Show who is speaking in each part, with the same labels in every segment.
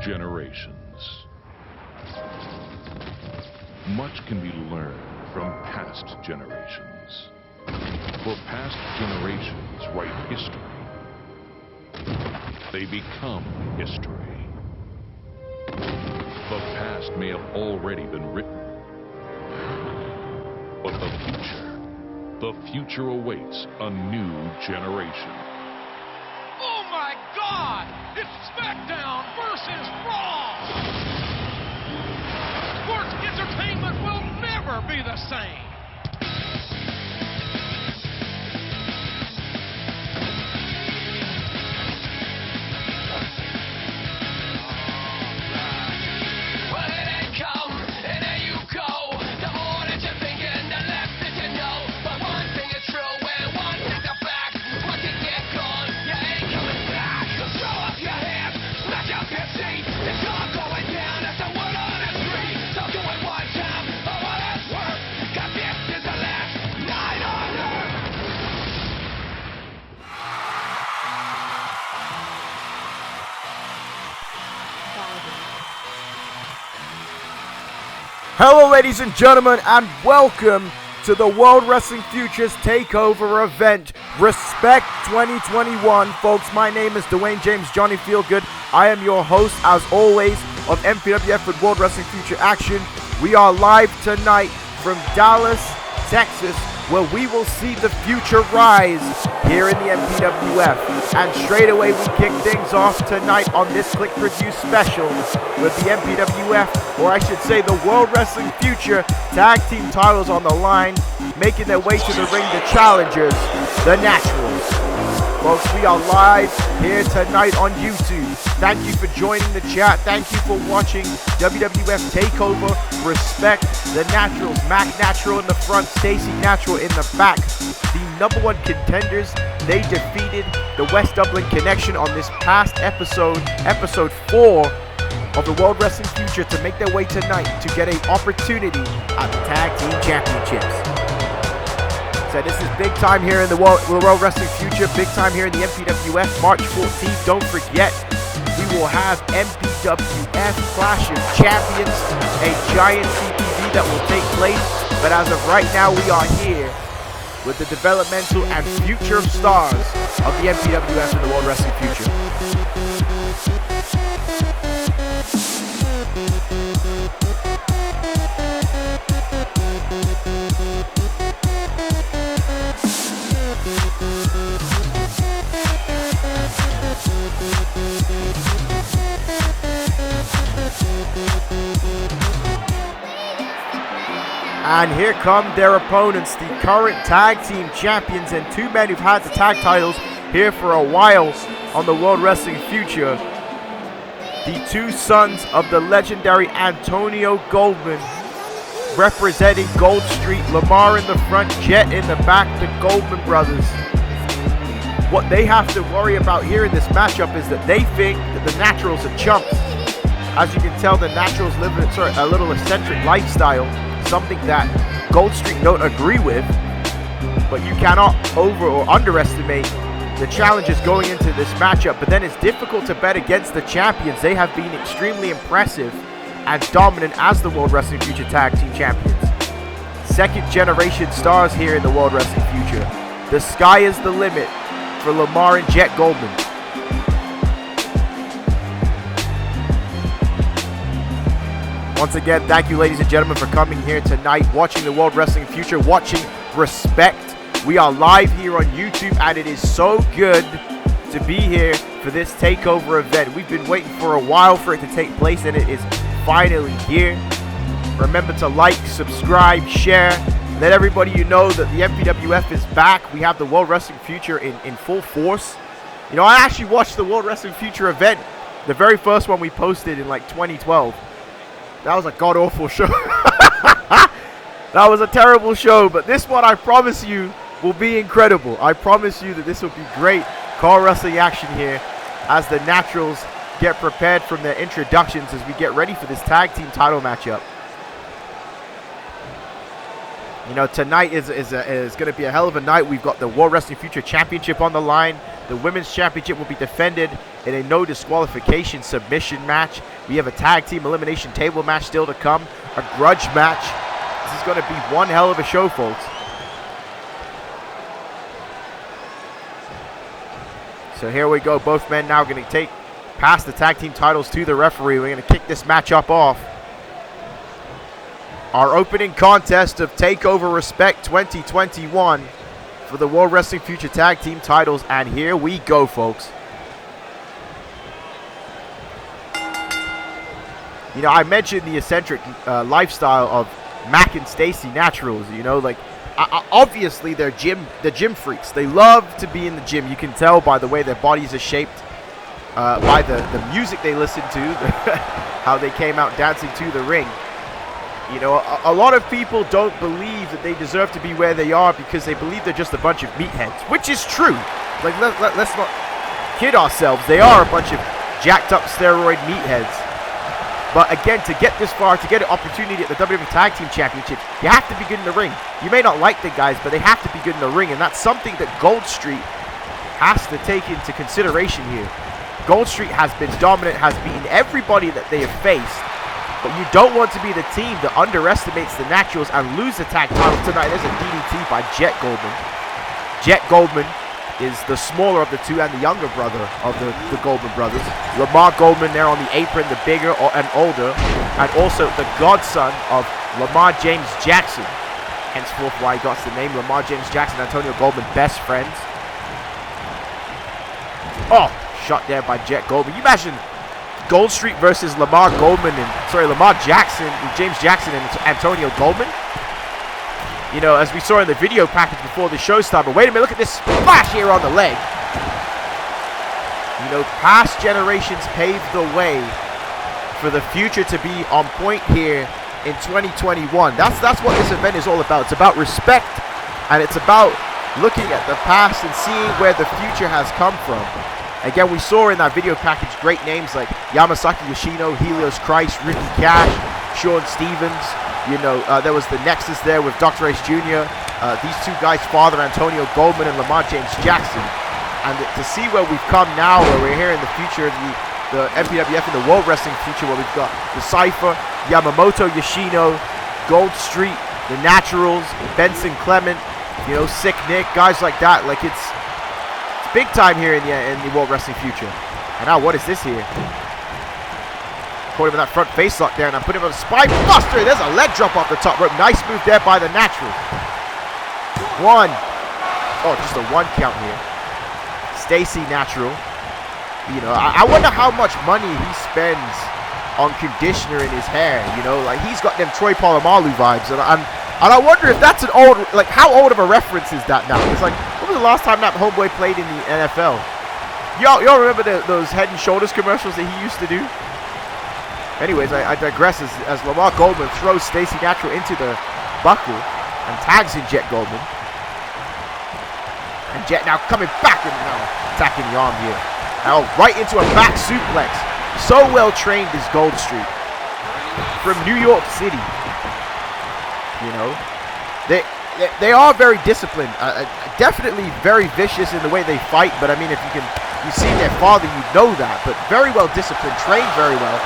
Speaker 1: Generations. Much can be learned from past generations. For past generations write history. They become history. The past may have already been written. But the future awaits a new generation.
Speaker 2: Oh my God! It's SmackDown versus Raw! Sports entertainment will never be the same!
Speaker 3: Hello ladies and gentlemen, and welcome to the World Wrestling Futures Takeover event, Respect 2021. Folks, my name is Dwayne James Johnny Feelgood. I am your host, as always, of MPWF with World Wrestling Future Action. We are live tonight from Dallas, Texas, where we will see the future rise here in the MPWF. And straight away we kick things off tonight on this Click Review special with the MPWF, or I should say the World Wrestling Future Tag Team titles on the line, making their way to the ring, the challengers, the Naturals. Folks, we are live here tonight on YouTube. Thank you for joining the chat. Thank you for watching WWF Takeover. Respect the Naturals. Mac Natural in the front, Stacy Natural in the back. The #1 contenders. They defeated the West Dublin Connection on this past episode 4 of the World Wrestling Future, to make their way tonight to get an opportunity at the Tag Team Championships. So this is big time here in the World Wrestling Future, big time here in the MPWF, March 14th. Don't forget, we will have MPWF Clash of Champions, a giant CTV that will take place. But as of right now, we are here with the developmental and future stars of the MPWF and the World Wrestling Future. And here come their opponents, the current tag team champions and two men who've had the tag titles here for a while on the World Wrestling Future. The two sons of the legendary Antonio Goldman, representing GoldStreet. Lamar in the front, Jet in the back, the Goldman brothers. What they have to worry about here in this matchup is that they think that the Naturals are chumps. As you can tell, the Naturals live a little eccentric lifestyle, something that GoldStreet don't agree with, but you cannot over or underestimate the challenges going into this matchup. But then it's difficult to bet against the champions. They have been extremely impressive and dominant as the World Wrestling Future Tag Team Champions. Second generation stars here in the World Wrestling Future. The sky is the limit for Lamar and Jet Goldman. Once again, thank you ladies and gentlemen for coming here tonight, watching the World Wrestling Future, watching Respect. We are live here on YouTube, and it is so good to be here for this takeover event. We've been waiting for a while for it to take place, and it is finally here. Remember to like, subscribe, share, let everybody you know that the MPWF is back. We have the World Wrestling Future in full force. You know, I actually watched the World Wrestling Future event, the very first one we posted in like 2012. That was a god-awful show. That was a terrible show, but this one, I promise you, will be incredible. I promise you that this will be great car wrestling action here as the Naturals get prepared from their introductions as we get ready for this tag team title matchup. You know, tonight is going to be a hell of a night. We've got the World Wrestling Future Championship on the line. The Women's Championship will be defended in a no disqualification submission match. We have a tag team elimination table match still to come. A grudge match. This is going to be one hell of a show, folks. So here we go. Both men now going to pass the tag team titles to the referee. We're going to kick this matchup off. Our opening contest of Takeover Respect 2021 for the World Wrestling Future Tag Team titles. And here we go, folks. You know, I mentioned the eccentric lifestyle of Mac and Stacy Naturals. You know, like, obviously they're gym freaks. They love to be in the gym. You can tell by the way their bodies are shaped, by the music they listen to, how they came out dancing to the ring. You know, a lot of people don't believe that they deserve to be where they are because they believe they're just a bunch of meatheads, which is true. Like, let's not kid ourselves. They are a bunch of jacked up steroid meatheads. But again, to get this far, to get an opportunity at the WWF Tag Team Championship, you have to be good in the ring. You may not like the guys, but they have to be good in the ring, and that's something that GoldStreet has to take into consideration here. GoldStreet has been dominant, has beaten everybody that they have faced. But you don't want to be the team that underestimates the Naturals and lose the tag titles tonight. There's a DDT by Jet Goldman. Jet Goldman is the smaller of the two and the younger brother of the Goldman brothers. Lamar Goldman there on the apron, the bigger and older. And also the godson of Lamar James Jackson. Henceforth why he got the name Lamar James Jackson and Antonio Goldman, best friends. Oh, shot there by Jet Goldman. You imagine GoldStreet versus Lamar Jackson, James Jackson and Antonio Goldman. You know, as we saw in the video package before the show started. But wait a minute, look at this splash here on the leg. You know, past generations paved the way for the future to be on point here in 2021. That's what this event is all about. It's about respect, and it's about looking at the past and seeing where the future has come from. Again, we saw in that video package great names like Yamamoto, Yoshino, Helios Christ, Ricky Cash, Sean Stevens. You know, there was the Nexus there with Dr. Ace Jr. These two guys, Father Antonio Goldman and Lamar James Jackson. And to see where we've come now, where we're here in the future of the MPWF and the World Wrestling future, where we've got the Cypher, Yamamoto, Yoshino, GoldStreet, the Naturals, Benson Clement, you know, Sick Nick, guys like that. Like, it's big time here in the World Wrestling future. And now what is this here? Caught him in that front face lock there, and I'm putting him on a spine buster. There's a leg drop off the top rope. Nice move there by the Natural. One. Oh, just a one count here. Stacy Natural. You know, I wonder how much money he spends on conditioner in his hair. You know, like, he's got them Troy Polamalu vibes, and I wonder if that's an old, like, how old of a reference is that now? It's like, when was the last time that homeboy played in the NFL? Y'all remember those Head and Shoulders commercials that he used to do? Anyways, I digress as Lamar Goldman throws Stacy Natural into the buckle and tags in Jet Goldman. And Jet now coming back and now attacking the arm here. Now right into a back suplex. So well trained is GoldStreet from New York City. You know, they are very disciplined. Definitely very vicious in the way they fight. But I mean, if you see their father, you know that. But very well disciplined, trained very well.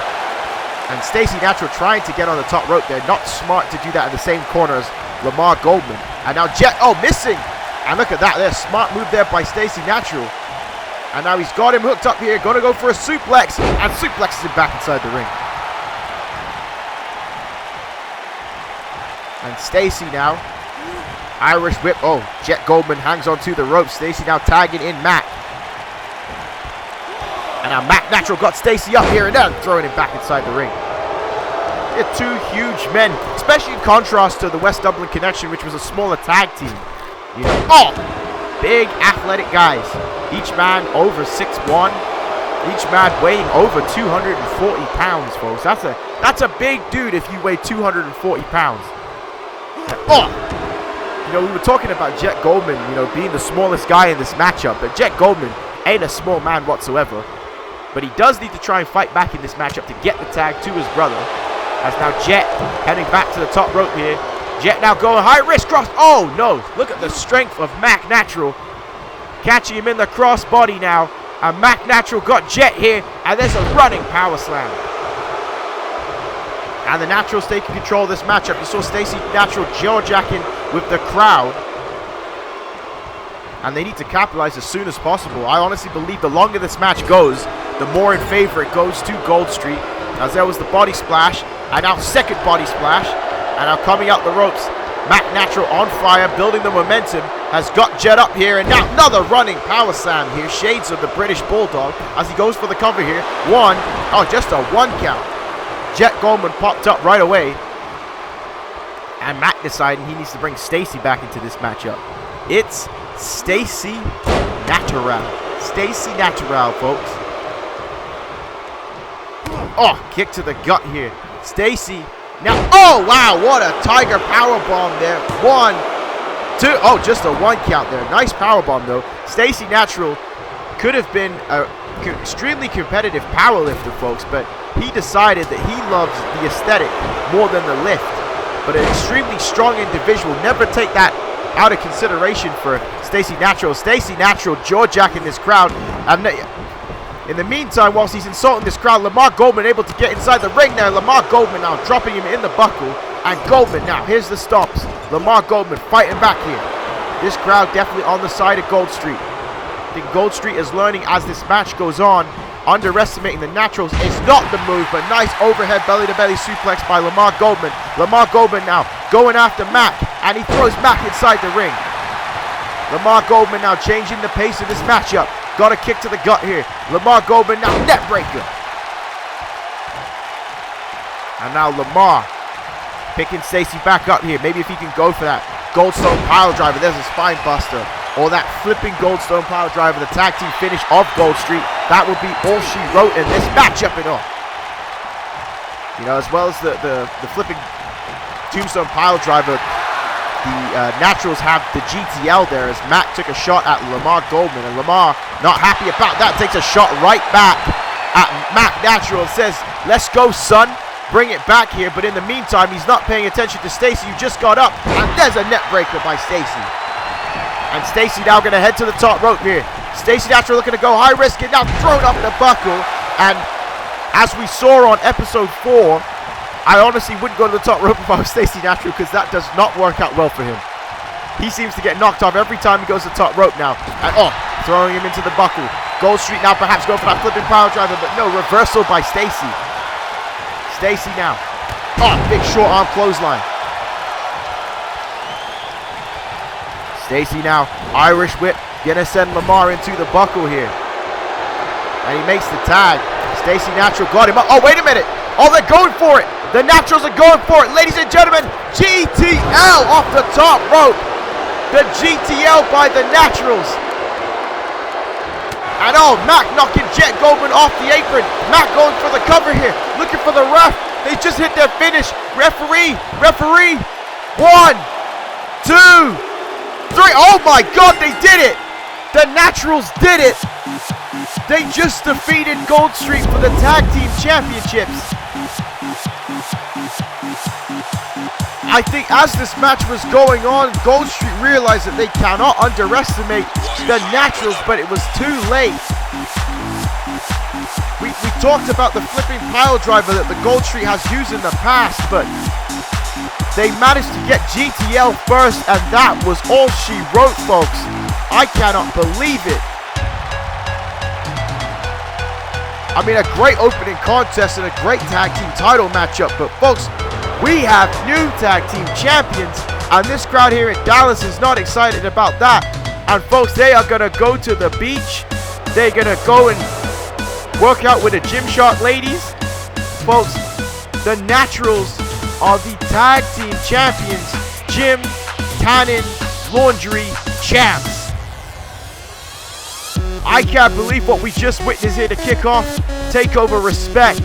Speaker 3: And Stacy Natural trying to get on the top rope. They're not smart to do that in the same corner as Lamar Goldman. And now Jet, oh, missing. And look at that. There's a smart move there by Stacy Natural. And now he's got him hooked up here. Gonna go for a suplex. And suplexes him back inside the ring. And Stacy now. Irish whip. Oh, Jet Goldman hangs onto the rope. Stacy now tagging in Mac. And now Mac Natural got Stacy up here and then throwing him back inside the ring. They're two huge men, especially in contrast to the West Dublin Connection, which was a smaller tag team. You know, oh, big athletic guys. Each man over 6'1". Each man weighing over 240 pounds, folks. That's a big dude if you weigh 240 pounds. And, oh, you know, we were talking about Jet Goldman, you know, being the smallest guy in this matchup, but Jet Goldman ain't a small man whatsoever. But he does need to try and fight back in this matchup to get the tag to his brother. As now Jet heading back to the top rope here. Jet now going high risk cross. Oh no, look at the strength of Mac Natural. Catching him in the crossbody now. And Mac Natural got Jet here. And there's a running power slam. And the Naturals taking control of this matchup. You saw Stacy Natural jaw-jacking with the crowd. And they need to capitalize as soon as possible. I honestly believe the longer this match goes, the more in favor it goes to GoldStreet. As there was the body splash. And now second body splash. And now coming out the ropes. Mac Natural on fire, building the momentum. Has got Jet up here. And now another running power slam here. Shades of the British Bulldog. As he goes for the cover here. One. Oh, just a 1 count. Jet Goldman popped up right away. And Mac deciding he needs to bring Stacy back into this matchup. It's Stacy Natural. Stacy Natural, folks. Oh, kick to the gut here. Stacy. Now, oh, wow, what a Tiger powerbomb there. 1, 2. Oh, just a 1 count there. Nice powerbomb, though. Stacy Natural could have been an extremely competitive powerlifter, folks, but he decided that he loves the aesthetic more than the lift. But an extremely strong individual. Never take that out of consideration for Stacy Natural. Stacy Natural jaw-jacking this crowd. And in the meantime, whilst he's insulting this crowd, Lamar Goldman able to get inside the ring there. Lamar Goldman now dropping him in the buckle. And Goldman now, here's the stops. Lamar Goldman fighting back here. This crowd definitely on the side of GoldStreet. I think GoldStreet is learning as this match goes on. Underestimating the Naturals is not the move, but nice overhead belly-to-belly suplex by Lamar Goldman. Lamar Goldman now going after Mac, and he throws Mac inside the ring. Lamar Goldman now changing the pace of this matchup. Got a kick to the gut here. Lamar Goldman now net breaker. And now Lamar picking Stacy back up here. Maybe if he can go for that Goldstone pile driver. There's a spine buster. Or that flipping Goldstone pile driver, the tag team finish of GoldStreet. That would be all she wrote in this matchup and all. You know, as well as the flipping tombstone pile driver, the Naturals have the GTL there as Mac took a shot at Lamar Goldman. And Lamar, not happy about that, takes a shot right back at Mac Natural and says, let's go, son. Bring it back here. But in the meantime, he's not paying attention to Stacy, who just got up. And there's a net breaker by Stacy. And Stacy now going to head to the top rope here. Stacy Natural looking to go high risk and now thrown up the buckle. And as we saw on episode 4, I honestly wouldn't go to the top rope if I was Stacy Natural, because that does not work out well for him. He seems to get knocked off every time he goes to the top rope now. And oh, throwing him into the buckle. GoldStreet now perhaps going for that flipping power driver, but no, reversal by Stacy. Stacy now. Oh, big short arm clothesline. Stacy now, Irish whip, gonna send Lamar into the buckle here. And he makes the tag. Stacy Natural got him up. Oh, wait a minute. Oh, they're going for it. The Naturals are going for it. Ladies and gentlemen, GTL off the top rope. The GTL by the Naturals. And oh, Mac knocking Jet Goldman off the apron. Mac going for the cover here. Looking for the ref. They just hit their finish. Referee. 1, 2, 3. Oh my God, they did it. The Naturals did it. They just defeated GoldStreet for the Tag Team Championships. I think as this match was going on, GoldStreet realized that they cannot underestimate the Naturals, but it was too late. We talked about the flipping pile driver that the GoldStreet has used in the past, but they managed to get GTL first, and that was all she wrote, folks. I cannot believe it. I mean, a great opening contest and a great tag team title matchup, but folks, we have new tag team champions, and this crowd here in Dallas is not excited about that. And folks, they are going to go to the beach. They're going to go and work out with the Gymshark ladies. Folks, the Naturals are the tag team champions, Gym, Cannon, Laundry champs. I can't believe what we just witnessed here to kick off Takeover Respect.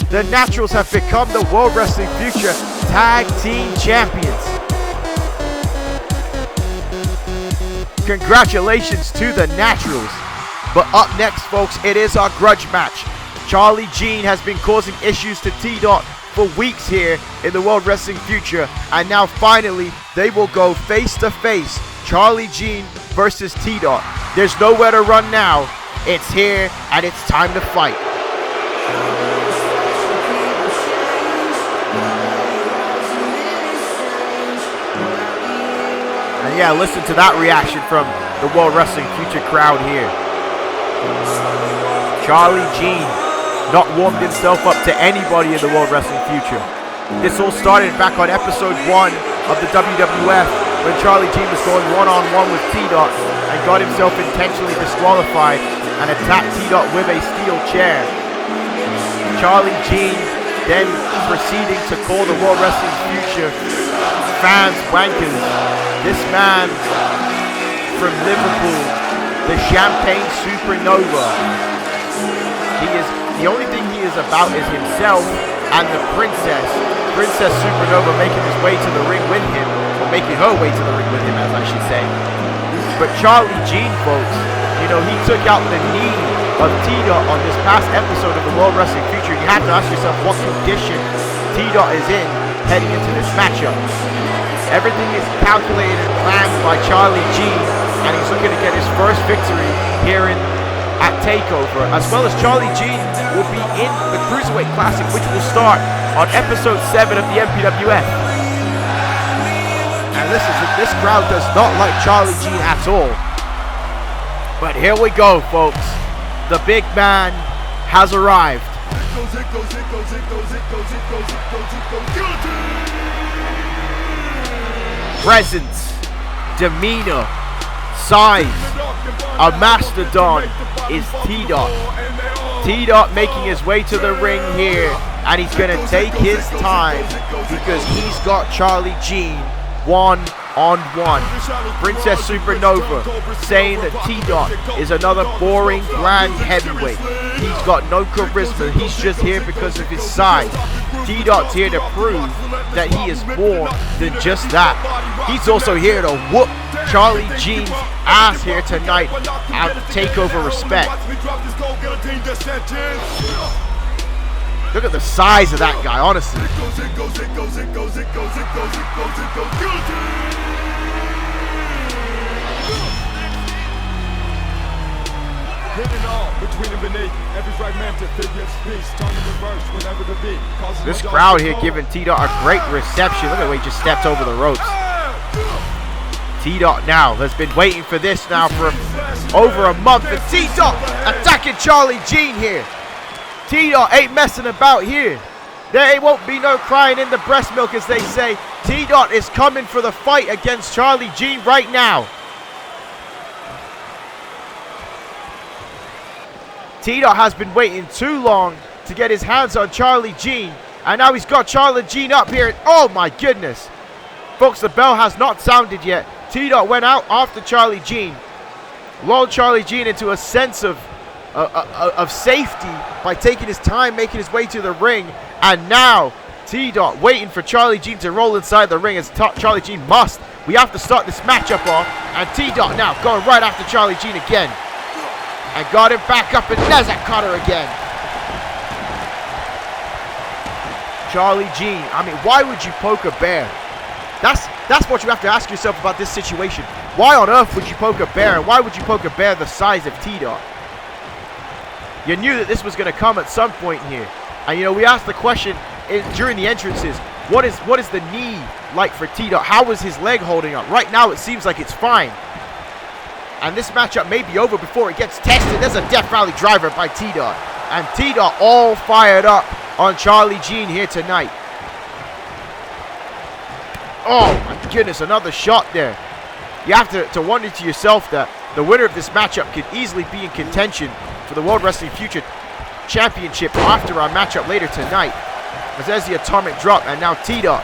Speaker 3: The Naturals have become the World Wrestling Future Tag Team Champions. Congratulations to the Naturals. But up next, folks, it is our grudge match. Charlie Jean has been causing issues to Tdot for weeks here in the World Wrestling Future, and now finally they will go face to face. Charlie Jean versus Tdot. There's nowhere to run now. It's here and it's time to fight. And yeah, listen to that reaction from the World Wrestling Future crowd here. Charlie Jean not warmed himself up to anybody in the World Wrestling Future. This all started back on episode 1 of the WWF when Charlie Jean was going one-on-one with Tdot and got himself intentionally disqualified and attacked Tdot with a steel chair. Charlie Jean then proceeding to call the World Wrestling Future fans wankers. This man from Liverpool, the Champagne Supernova. The only thing he is about is himself and the Princess Supernova making his way to the ring with him, or making her way to the ring with him, as I should say. But Charlie Jean, folks, you know, he took out the knee of Tdot on this past episode of the World Wrestling Future. You have to ask yourself what condition Tdot is in heading into this matchup. Everything is calculated and planned by Charlie Jean, and he's looking to get his first victory here at Takeover, as well as Charlie Jean will be in the Cruiserweight Classic, which will start on episode 7 of the MPWF. And listen, this crowd does not like Charlie Jean at all. But here we go, folks. The big man has arrived. Presence, demeanor, size, a mastodon is Tdot. Tdot making his way to the ring here, and he's going to take his time because he's got Charlie Jean one-on-one. Princess Supernova saying that Tdot is another boring, bland heavyweight. He's got no charisma. He's just here because of his size. Tdot's here to prove that he is more than just that. He's also here to whoop Charlie Jean's ass here tonight at Takeover Respect. Look at the size of that guy, honestly. This crowd here giving Tdot a great reception. Look at the way he just stepped over the ropes. Tdot now has been waiting for this now for over a month. And Tdot attacking Charlie Jean here. Tdot ain't messing about here. There won't be no crying in the breast milk, as they say. Tdot is coming for the fight against Charlie Jean right now. Tdot has been waiting too long to get his hands on Charlie Jean, and now he's got Charlie Jean up here. Oh my goodness. Folks, the bell has not sounded yet. Tdot went out after Charlie Jean, lulled Charlie Jean into a sense of safety by taking his time, making his way to the ring, and now Tdot waiting for Charlie Jean to roll inside the ring, as Charlie Jean must. We have to start this matchup off, and Tdot now going right after Charlie Jean again, and got him back up, and Nezak caught her again. Charlie Jean, I mean, why would you poke a bear? That's what you have to ask yourself about this situation. Why on earth would you poke a bear? And why would you poke a bear the size of Tdot? You knew that this was going to come at some point here. And you know, we asked the question during the entrances, what is the knee like for Tdot? How is his leg holding up? Right now it seems like it's fine. And this matchup may be over before it gets tested. There's a Death Valley driver by Tdot. And Tdot all fired up on Charlie Jean here tonight. Oh my goodness, another shot there. You have to wonder to yourself that the winner of this matchup could easily be in contention for the World Wrestling Future Championship after our matchup later tonight. As there's the atomic drop, and now Tdot.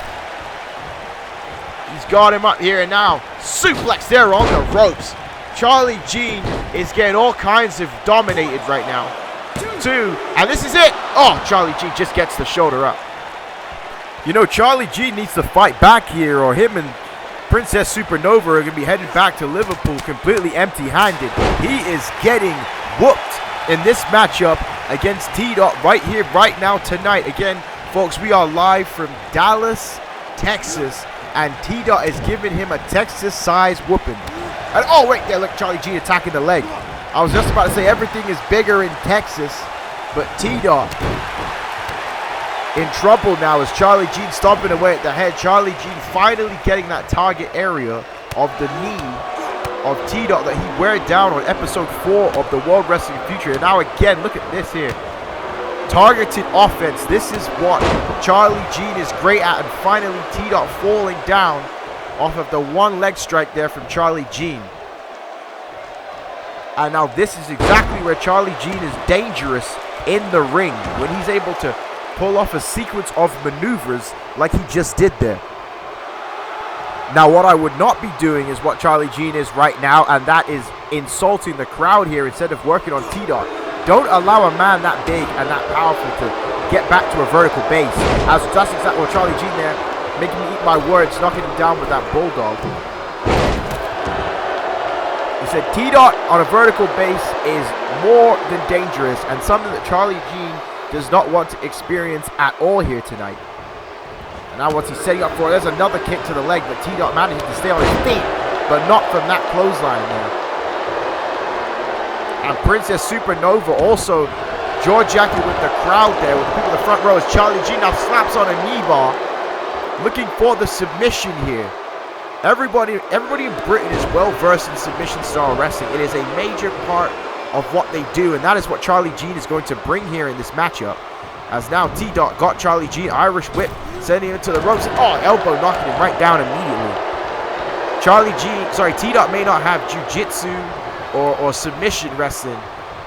Speaker 3: He's got him up here, and now suplex there on the ropes. Charlie Jean is getting all kinds of dominated right now. Two, and this is it. Oh, Charlie Jean just gets the shoulder up. You know, Charlie Jean needs to fight back here, or him and Princess Supernova are going to be headed back to Liverpool completely empty-handed. He is getting whooped in this matchup against Tdot right here, right now, tonight. Again, Folks, we are live from Dallas, Texas, and Tdot is giving him a Texas-sized whooping. And oh, wait there, look, Charlie G attacking the leg. I was just about to say everything is bigger in Texas, but Tdot in trouble now as Charlie Jean stomping away at the head. Charlie Jean finally getting that target area of the knee of Tdot that he wear down on episode 4 of the World Wrestling Future. And now again, look at this here. Targeted offense. This is what Charlie Jean is great at. And finally Tdot falling down off of the one leg strike there from Charlie Jean. And now this is exactly where Charlie Jean is dangerous in the ring, when he's able to pull off a sequence of maneuvers like he just did there. Now what I would not be doing is what Charlie Jean is right now, and that is insulting the crowd here instead of working on Tdot. Don't allow a man that big and that powerful to get back to a vertical base. As that's exactly what Charlie Jean there, making me eat my words, knocking him down with that bulldog. He said Tdot on a vertical base is more than dangerous and something that Charlie Jean does not want to experience at all here tonight. And now what's he setting up for? There's another kick to the leg, but Tdot managed to stay on his feet, but not from that clothesline there. And Princess Supernova also jaw-jacking with the crowd there, with the people in the front row, as Charlie Jean now slaps on a knee bar, looking for the submission here. Everybody in Britain is well versed in submission style wrestling. It is a major part of what they do, and that is what Charlie Jean is going to bring here in this matchup. As now Tdot got Charlie Jean, Irish whip, sending him to the ropes. Oh, elbow knocking him right down immediately. Tdot may not have jiu-jitsu or submission wrestling,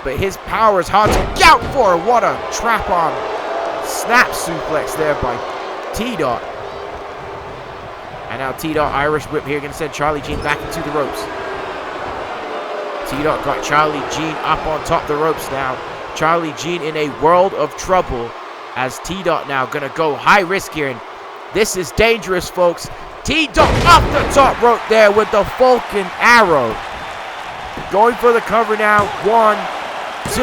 Speaker 3: but his power is hard to count for. What a trap on snap suplex there by Tdot. And now Tdot, Irish whip here, going to send Charlie Jean back into the ropes. Tdot got Charlie Jean up on top of the ropes now. Charlie Jean in a world of trouble as Tdot now going to go high risk here. And this is dangerous, folks. Tdot off the top rope there with the Falcon Arrow. Going for the cover now. 1, 2,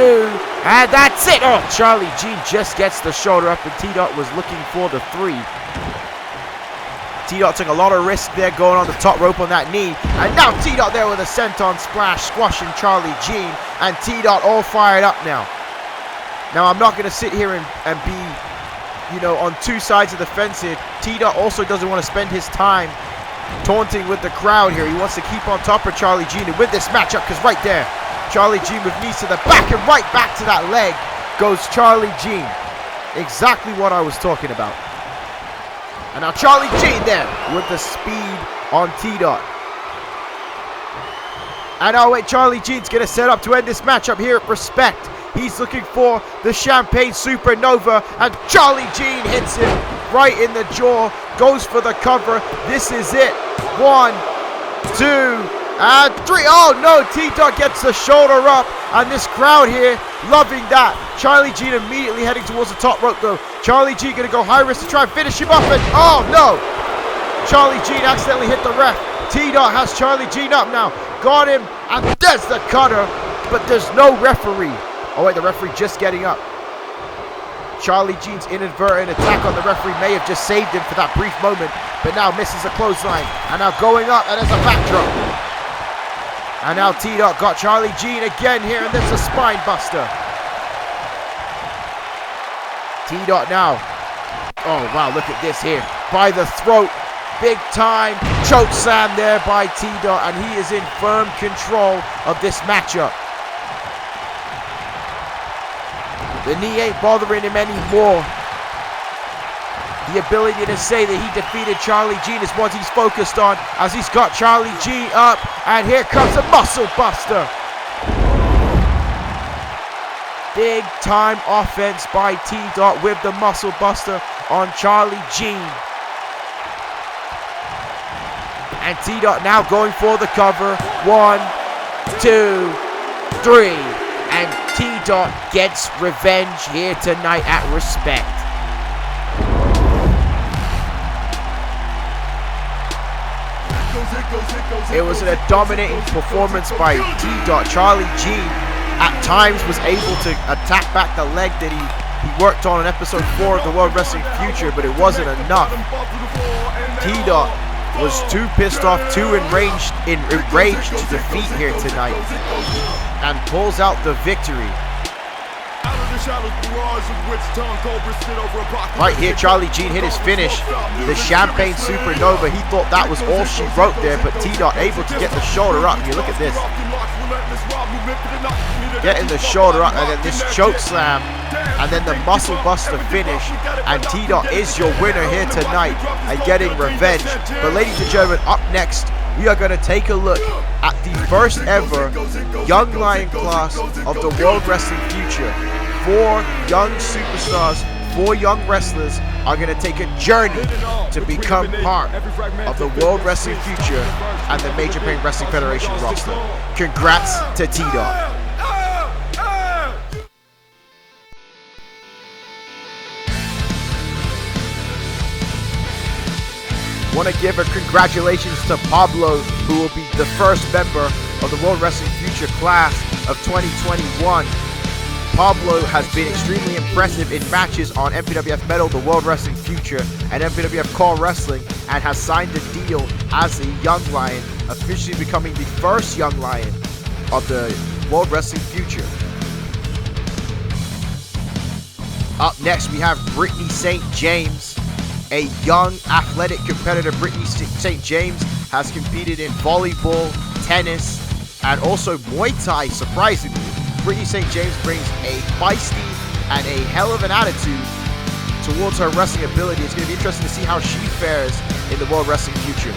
Speaker 3: and that's it. Oh, Charlie Jean just gets the shoulder up, and Tdot was looking for the 3. Tdot took a lot of risk there going on the top rope on that knee. And now Tdot there with a senton splash, squashing Charlie Jean. And Tdot all fired up now. Now I'm not going to sit here and be, you know, on two sides of the fence here. Tdot also doesn't want to spend his time taunting with the crowd here. He wants to keep on top of Charlie Jean. And with this matchup, because right there, Charlie Jean with knees to the back, and right back to that leg goes Charlie Jean. Exactly what I was talking about. And now Charlie Jean there with the speed on Tdot. And now wait, Charlie Jean's going to set up to end this matchup here at Respect. He's looking for the Champagne Supernova, and Charlie Jean hits him right in the jaw, goes for the cover. This is it. 1, 2, and 3. Oh no, Tdot gets the shoulder up, and this crowd here loving that. Charlie Jean immediately heading towards the top rope though. Charlie Jean going to go high risk to try and finish him up, and oh no! Charlie Jean accidentally hit the ref. Tdot has Charlie Jean up now. Got him, and there's the cutter, but there's no referee. Oh wait, the referee just getting up. Charlie Jean's inadvertent attack on the referee may have just saved him for that brief moment, but now misses a clothesline. And now going up, and there's a backdrop. And now Tdot got Charlie Jean again here, and there's a spine buster. Tdot now. Oh wow, look at this here. By the throat. Big time choke slam there by Tdot, and he is in firm control of this matchup. The knee ain't bothering him anymore. The ability to say that he defeated Charlie Jean is what he's focused on, as he's got Charlie Jean up, and here comes a muscle buster. Big time offense by Tdot with the muscle buster on Charlie Jean. And Tdot now going for the cover. 1, 2, 3. And Tdot gets revenge here tonight at Respect. It was a dominating performance by Tdot. Charlie Jean at times was able to attack back the leg that he worked on in episode 4 of the World Wrestling Future, but it wasn't enough. Tdot was too pissed off, too enraged to defeat here tonight, and pulls out the victory. Right here, Charlie Jean hit his finish, the Champagne Supernova. He thought that was all she wrote there, but Tdot able to get the shoulder up. You look at this. Getting the shoulder up, and then this choke slam, and then the muscle buster finish. And Tdot is your winner here tonight and getting revenge. But ladies and gentlemen, up next, we are going to take a look at the first ever Young Lion class of the World Wrestling Future. 4 young superstars, 4 young wrestlers are going to take a journey to become part of the World Wrestling Future and the Major Pain Wrestling Federation roster. Congrats to Tdot. Want to give a congratulations to Pablo, who will be the first member of the World Wrestling Future class of 2021. Pablo has been extremely impressive in matches on MPWF Metal, the World Wrestling Future, and MPWF Core Wrestling, and has signed a deal as a Young Lion, officially becoming the first Young Lion of the World Wrestling Future. Up next, we have Britney St. James, a young athletic competitor. Britney St. James has competed in volleyball, tennis, and also Muay Thai, surprisingly. Britney St. James brings a feisty and a hell of an attitude towards her wrestling ability. It's going to be interesting to see how she fares in the World Wrestling Future.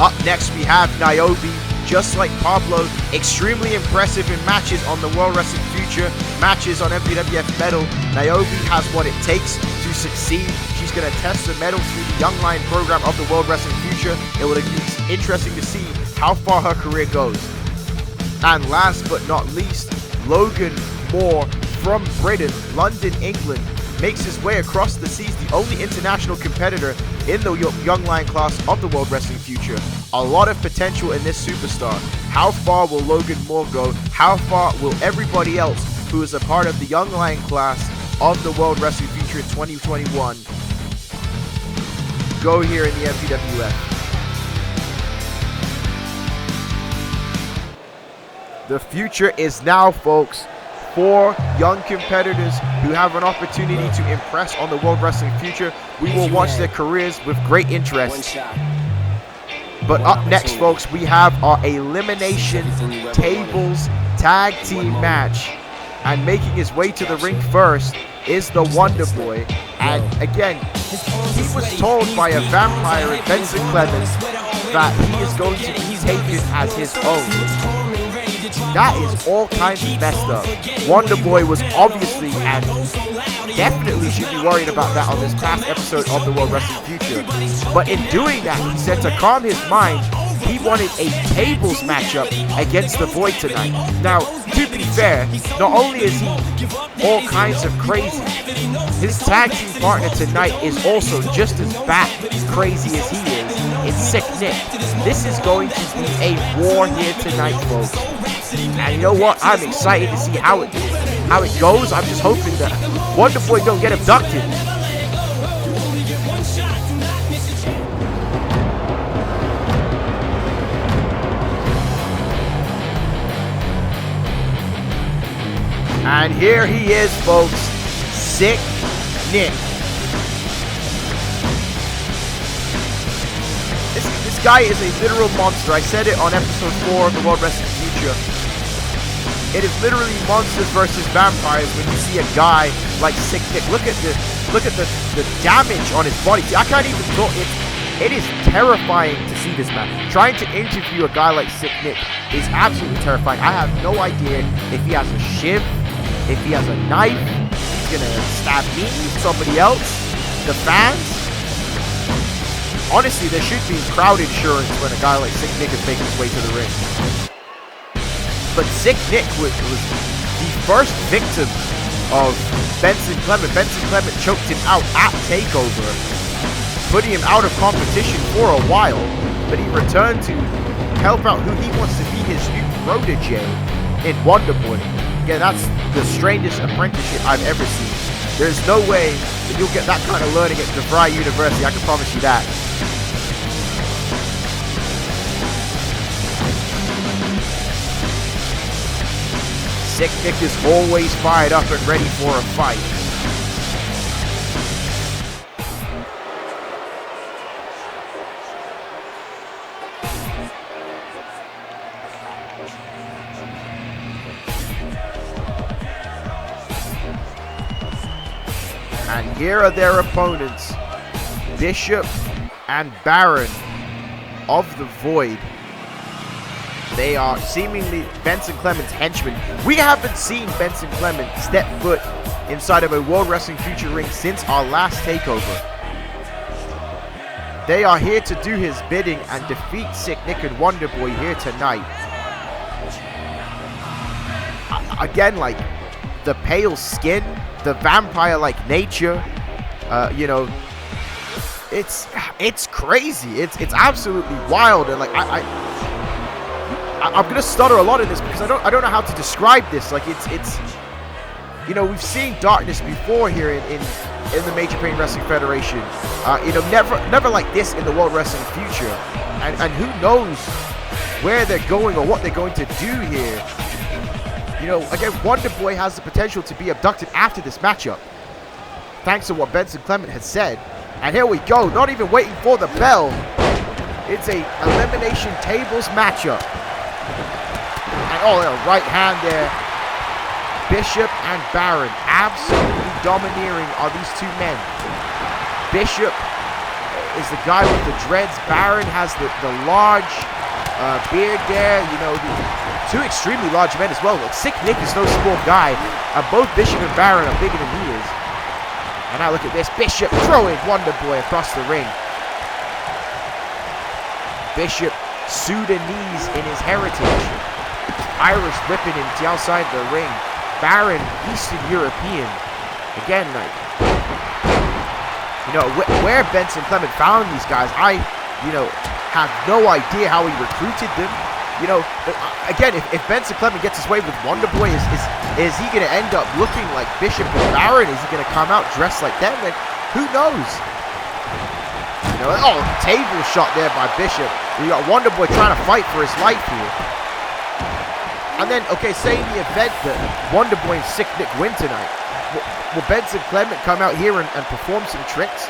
Speaker 3: Up next, we have Niobe. Just like Pablo, extremely impressive in matches on the World Wrestling Future, matches on MPWF Metal. Niobe has what it takes to succeed. She's going to test the metal through the Young Lion program of the World Wrestling Future. It will be interesting to see how far her career goes. And last but not least, Logan Moore from Britain, London, England, makes his way across the seas, the only international competitor in the Young Lion class of the World Wrestling Future. A lot of potential in this superstar. How far will Logan Moore go? How far will everybody else who is a part of the Young Lion class of the World Wrestling Future 2021 go here in the MPWF? The future is now, folks. 4 young competitors who have an opportunity to impress on the World Wrestling Future. We will watch their careers with great interest. But up next, folks, we have our Elimination Tables Tag Team match. And making his way to the ring first is the Wonderboy. And again, he was told by a vampire in Benson Clemens that he is going to be taken as his own. That is all kinds of messed up. Wonderboy was obviously and definitely should be worried about that on this past episode of the World Wrestling Future. But in doing that, he said to calm his mind, he wanted a tables matchup against the Void tonight. Now, to be fair, not only is he all kinds of crazy, his tag team partner tonight is also just as bat crazy as he is. It's Sick Nick. This is going to be a war here tonight, folks. And you know what? I'm excited to see how it goes. I'm just hoping that Wonderboy don't get abducted. And here he is, folks. Sick Nick. This guy is a literal monster. I said it on episode 4 of the World Wrestling Future. It is literally monsters versus vampires when you see a guy like Sick Nick. Look at the damage on his body. See, I can't even talk. It is terrifying to see this man. Trying to interview a guy like Sick Nick is absolutely terrifying. I have no idea if he has a shiv, if he has a knife, he's gonna stab me, somebody else, the fans. Honestly, there should be crowd insurance when a guy like Sick Nick is making his way to the ring. But Sick Nick was the first victim of Benson Clement. Benson Clement choked him out at Takeover. putting him out of competition for a while, but he returned to help out who he wants to be his new protege in Wonderboy. Again, that's the strangest apprenticeship I've ever seen. There's no way that you'll get that kind of learning at DeVry University, I can promise you that. Sick Nick is always fired up and ready for a fight. And here are their opponents, Bishop and Baron of the Void. They are seemingly Benson Clement's henchmen. We haven't seen Benson Clement step foot inside of a World Wrestling Future ring since our last takeover. They are here to do his bidding and defeat Sick Nick and Wonderboy here tonight. Again, like the pale skin, the vampire-like nature, you know, it's crazy. It's absolutely wild, and like I'm gonna stutter a lot in this because I don't know how to describe this. Like it's you know, we've seen darkness before here in the Major Pain Wrestling Federation. You know, never like this in the World Wrestling Future, and who knows where they're going or what they're going to do here. You know, again, Wonderboy has the potential to be abducted after this matchup, thanks to what Benson Clement has said. And here we go, not even waiting for the bell. It's a elimination tables matchup. And oh, a right hand there. Bishop and Baron, absolutely domineering are these two men. Bishop is the guy with the dreads. Baron has the large beard there. You know, two extremely large men as well. Like, Sick Nick is no small guy. Both Bishop and Baron are bigger than he is. And now look at this. Bishop throwing Wonderboy across the ring. Bishop, Sudanese in his heritage. Irish whipping him to outside the ring. Baron, Eastern European. Again, like, you know, where Benson Clement found these guys, I, you know, have no idea how he recruited them. You know, again, if Benson Clement gets his way with Wonderboy, is he going to end up looking like Bishop and Baron? Is he going to come out dressed like them? And who knows? You know, oh, table shot there by Bishop. You got Wonderboy trying to fight for his life here. And then, okay, say in the event that Wonderboy and Sick Nick win tonight, will Benson Clement come out here and perform some tricks?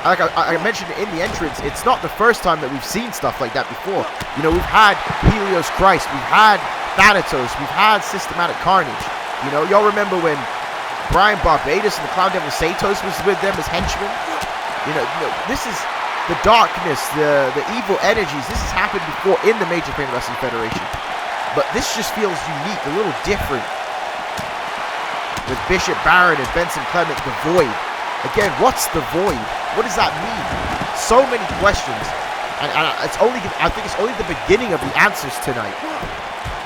Speaker 3: Like I mentioned in the entrance, it's not the first time that we've seen stuff like that before. You know, we've had Helios Christ, we've had Thanatos, we've had Systematic Carnage. You know, y'all remember when Brian Barbados and the Clown Devil Satos was with them as henchmen? You know, this is the darkness, the evil energies. This has happened before in the Major Pain Wrestling Federation. But this just feels unique, a little different. With Bishop, Baron, and Benson Clement, the Void. Again, what's the Void? What does that mean? So many questions, and I think it's only the beginning of the answers tonight.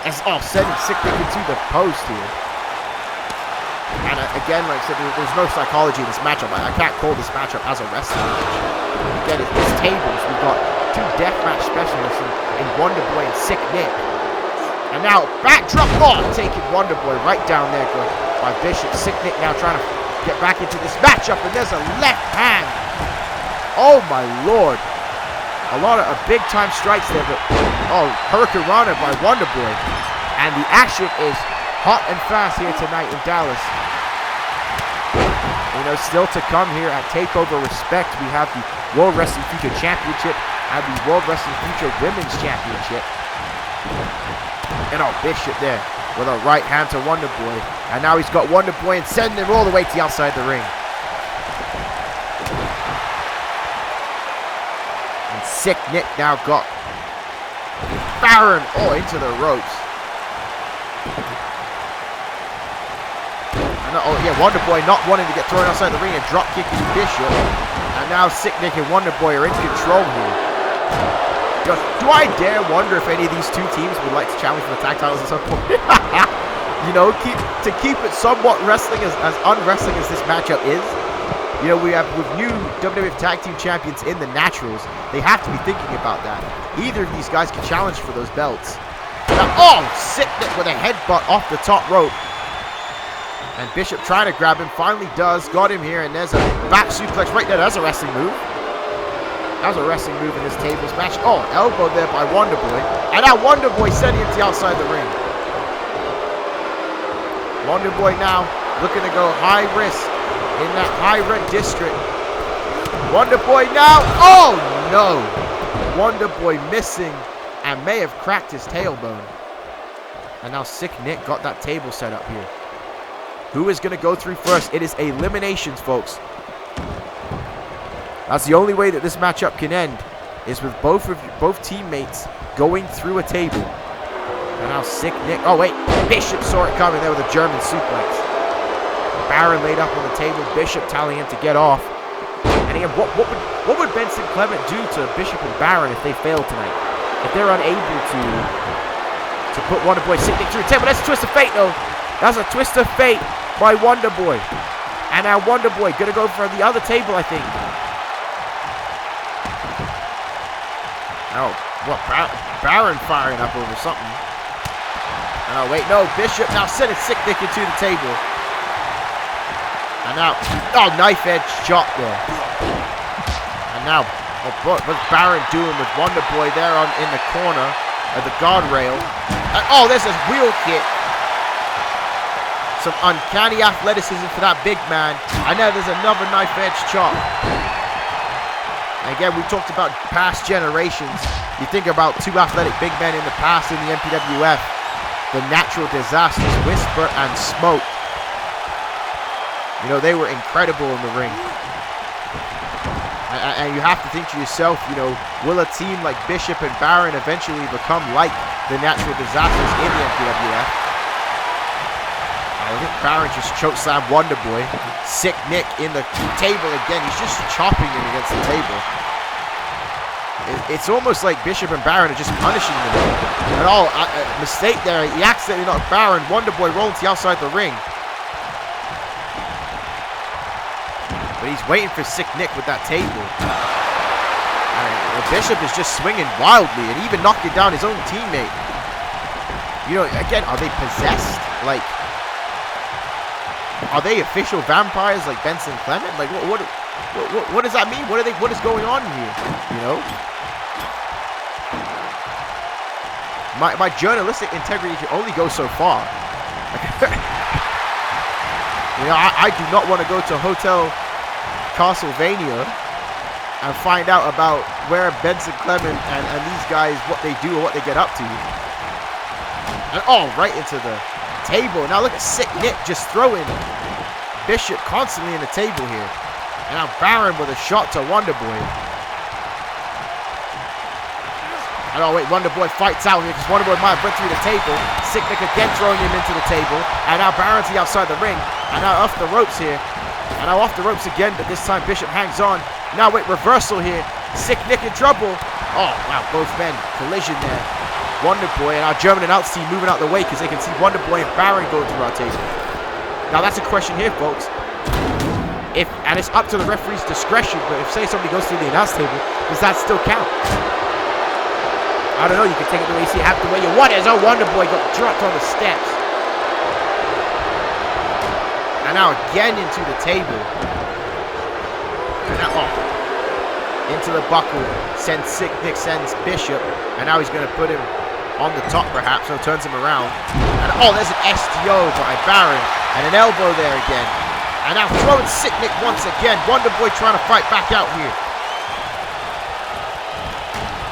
Speaker 3: As sending Sick Nick into the post here, and again, like I said, there's no psychology in this matchup. I can't call this matchup as a wrestling match. Again, it's tables. We've got two deathmatch specialists in Wonderboy and Sick Nick, and now backdrop taking Wonderboy right down there by Bishop. Sick Nick now trying to get back into this matchup, and there's a left hand. Oh my lord. A lot of big time strikes there, but Hurricane Rana by Wonderboy. And the action is hot and fast here tonight in Dallas. You know, still to come here at Takeover Respect, we have the World Wrestling Future Championship and the World Wrestling Future Women's Championship. And Bishop there with a right hand to Wonderboy. And now he's got Wonderboy and sending him all the way to the outside the ring. And Sick Nick now got Baron into the ropes. And Wonderboy not wanting to get thrown outside the ring and drop kicking Bishop. And now Sick Nick and Wonderboy are in control here. Do I dare wonder if any of these two teams would like to challenge for the tag titles at some point? You know, keep it somewhat wrestling as unwrestling as this matchup is. You know, we have with new WWF Tag Team Champions in the Naturals. They have to be thinking about that. Either of these guys can challenge for those belts. Now, oh, sick with a headbutt off the top rope. And Bishop trying to grab him, finally does. Got him here, and there's a back suplex right there. That's a wrestling move. That was a wrestling move in this tables match. Oh, elbow there by Wonderboy. And now Wonderboy sending him to the outside the ring. Wonderboy now looking to go high risk in that high red district. Wonderboy now. Oh, no. Wonderboy missing and may have cracked his tailbone. And now Sick Nick got that table set up here. Who is going to go through first? It is eliminations, folks. That's the only way that this matchup can end, is with both teammates going through a table. And now Sick Nick. Oh, wait. Bishop saw it coming there with a German suplex. Baron laid up on the table. Bishop telling him to get off. And again, what would Benson Clement do to Bishop and Baron if they fail tonight? If they're unable to put Wonderboy Sick Nick through the table. That's a twist of fate, though. That's a twist of fate by Wonderboy. And now Wonderboy going to go for the other table, I think. Oh, what? Baron firing up over something. And oh, wait, no. Bishop now sending Sick Nick into the table. And now, oh, knife edge chop there. And now, what's Baron doing with Wonderboy there in the corner of the guardrail? And, oh, there's a wheel kick. Some uncanny athleticism for that big man. And now there's another knife edge chop. And again, we talked about past generations. You think about two athletic big men in the past in the MPWF. The Natural Disasters, Whisper and Smoke. You know, they were incredible in the ring. And you have to think to yourself, you know, will a team like Bishop and Baron eventually become like the Natural Disasters in the MPWF? I think Baron just chokeslammed Wonderboy. Sick Nick in the table again. He's just chopping him against the table. It's almost like Bishop and Baron are just punishing him. And oh, mistake there. He accidentally knocked Baron. Wonderboy rolling to the outside the ring. But he's waiting for Sick Nick with that table. And Bishop is just swinging wildly and even knocking down his own teammate. You know, again, are they possessed? Like, are they official vampires like Benson Clement? Like, what does that mean? What is going on here? You know? My journalistic integrity can only go so far. You know, I do not want to go to Hotel Castlevania and find out about where Benson Clement and these guys, what they do or what they get up to. And oh, right into the table. Now look at Sick Nick just throwing Bishop constantly in the table here. And now Baron with a shot to Wonderboy. And oh wait, Wonderboy fights out here because Wonderboy might have went through the table. Sick Nick again throwing him into the table. And now Baron's outside the ring. And now off the ropes here. And now off the ropes again, but this time Bishop hangs on. Now wait, reversal here. Sick Nick in trouble. Oh, wow, both men. Collision there. Wonderboy and our German announce team moving out the way because they can see Wonderboy and Baron going through our table. Now that's a question here, folks. And it's up to the referee's discretion, but if, say, somebody goes through the announce table, does that still count? I don't know. You can take it the way you see, have the way you want it. As oh, Wonderboy got dropped on the steps. And now again into the table. And now, oh, into the buckle. Sends Sick Nick, sends Bishop. And now he's going to put him on the top perhaps. So turns him around. And oh, there's an STO by Baron. And an elbow there again. And now throwing Sick Nick once again. Wonderboy trying to fight back out here.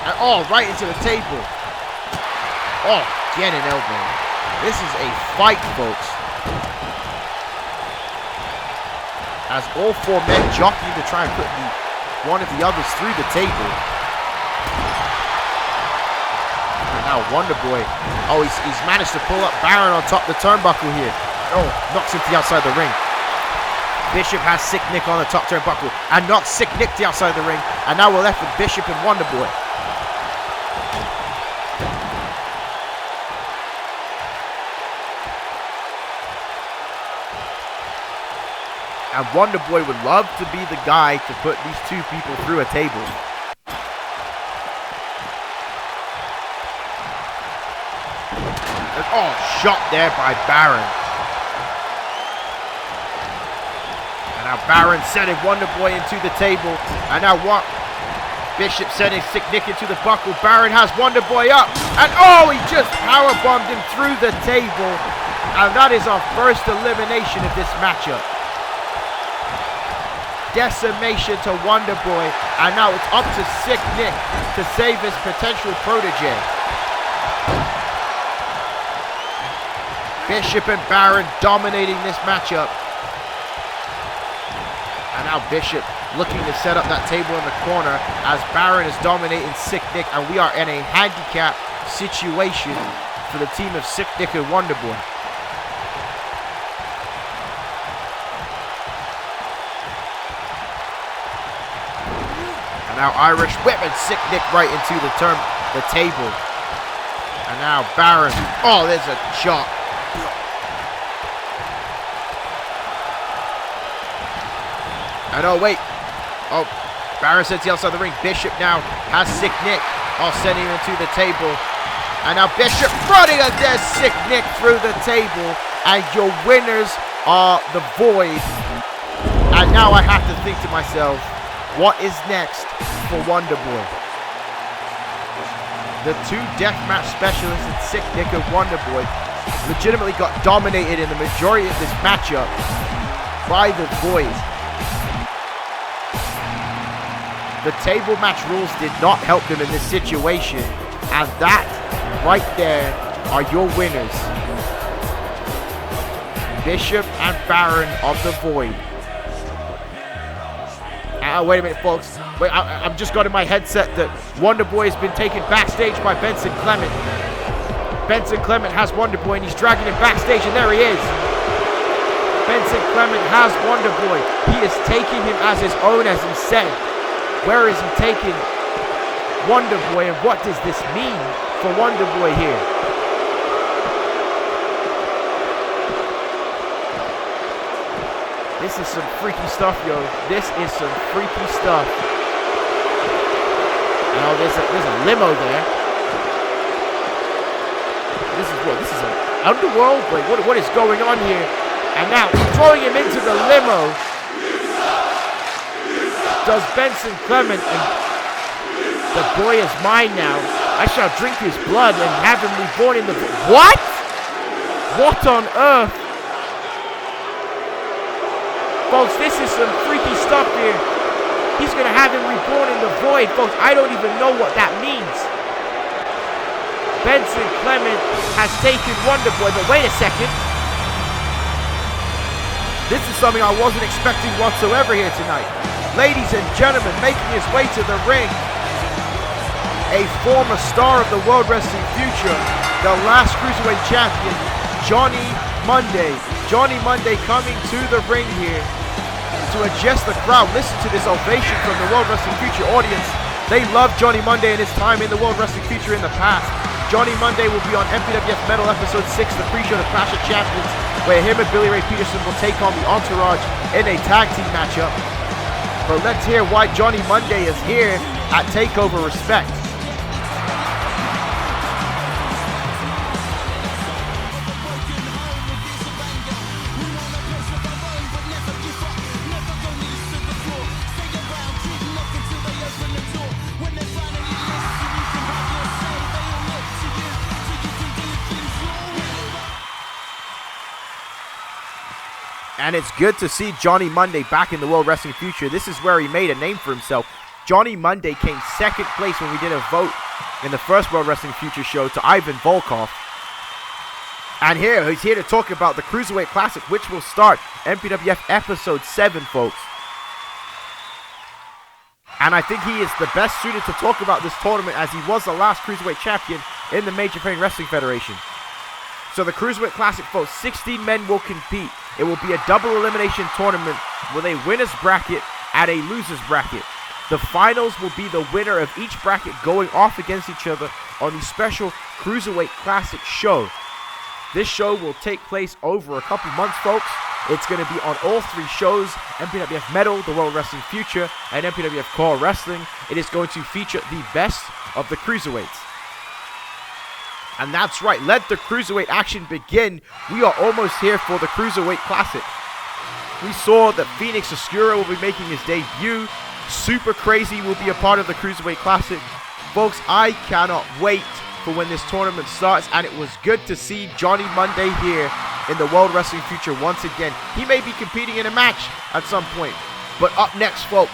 Speaker 3: And oh, right into the table. Oh, again an elbow. This is a fight, folks. As all four men jockeying to try and put one of the others through the table. And now Wonderboy. Oh, he's managed to pull up Baron on top of the turnbuckle here. Oh, knocks him to the outside of the ring. Bishop has Sick Nick on the top turnbuckle and knocks Sick Nick to the outside of the ring. And now we're left with Bishop and Wonderboy. And Wonderboy would love to be the guy to put these two people through a table. Oh, shot there by Baron. And now Baron sending Wonderboy into the table. And now what? Bishop sending Sick Nick into the buckle. Baron has Wonderboy up. And oh, he just powerbombed him through the table. And that is our first elimination of this matchup. Decimation to Wonderboy. And now it's up to Sick Nick to save his potential protege. Bishop and Baron dominating this matchup. And now Bishop looking to set up that table in the corner as Baron is dominating Sick Nick, and we are in a handicap situation for the team of Sick Nick and Wonderboy. And now Irish Whip and Sick Nick right into the table. And now Baron. Oh, there's a chop. And oh, wait. Oh, Baron sends the outside the ring. Bishop now has Sick Nick. Oh, sending him into the table. And now Bishop running at their Sick Nick through the table. And your winners are the Void. And now I have to think to myself, what is next for Wonderboy? The two deathmatch specialists in Sick Nick and Wonderboy legitimately got dominated in the majority of this matchup by the Void. The table match rules did not help them in this situation. And that right there are your winners. Bishop and Baron of the Void. Wait a minute, folks. Wait, I'm just got in my headset that Wonderboy has been taken backstage by Benson Clement. Benson Clement has Wonderboy and he's dragging him backstage, and there he is. Benson Clement has Wonderboy. He is taking him as his own, as he said. Where is he taking Wonderboy, and what does this mean for Wonderboy here? This is some freaky stuff, yo. This is some freaky stuff. You know, there's a limo there. This is what? This is an underworld? Wait, what is going on here? And now throwing him into the limo. Does Benson Clement, and the boy is mine now. I shall drink his blood and have him reborn in the... What? What on earth? Folks, this is some freaky stuff here. He's going to have him reborn in the Void. Folks, I don't even know what that means. Benson Clement has taken Wonderboy, but wait a second. This is something I wasn't expecting whatsoever here tonight. Ladies and gentlemen, making his way to the ring, a former star of the World Wrestling Future, the last Cruiserweight Champion, Johnny Monday. Johnny Monday coming to the ring here to address the crowd. Listen to this ovation from the World Wrestling Future audience. They love Johnny Monday and his time in the World Wrestling Future in the past. Johnny Monday will be on MPWF Metal Episode 6, the pre-show to Clash of Champions, where him and Billy Ray Peterson will take on the Entourage in a tag team matchup. But let's hear why Johnny Monday is here at Takeover Respect. And it's good to see Johnny Monday back in the World Wrestling Future. This is where he made a name for himself. Johnny Monday came second place when we did a vote in the first World Wrestling Future show to Ivan Volkov. And he's here to talk about the Cruiserweight Classic, which will start MPWF Episode 7, folks. And I think he is the best suited to talk about this tournament, as he was the last Cruiserweight Champion in the Major Pain Wrestling Federation. So the Cruiserweight Classic, folks, 16 men will compete. It will be a double elimination tournament with a winner's bracket and a loser's bracket. The finals will be the winner of each bracket going off against each other on the special Cruiserweight Classic show. This show will take place over a couple months, folks. It's going to be on all 3 shows, MPWF Metal, the World Wrestling Future, and MPWF Core Wrestling. It is going to feature the best of the cruiserweights. And that's right, let the cruiserweight action begin. We are almost here for the Cruiserweight Classic. We saw that Phoenix Oscuro will be making his debut. Super Crazy will be a part of the Cruiserweight Classic. Folks, I cannot wait for when this tournament starts, and it was good to see Johnny Monday here in the World Wrestling Future once again. He may be competing in a match at some point, but up next, folks,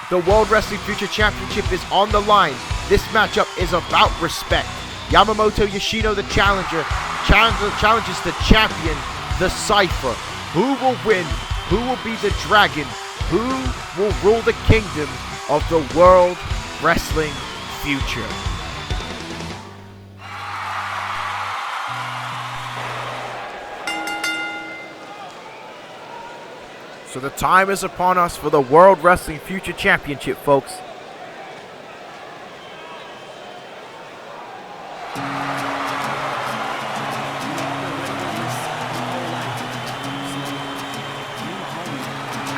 Speaker 3: the World Wrestling Future Championship is on the line. This matchup is about respect. Yamamoto Yoshino, the challenger, challenges the champion, the Cypher. Who will win? Who will be the dragon? Who will rule the kingdom of the World Wrestling Future? So the time is upon us for the World Wrestling Future Championship, folks.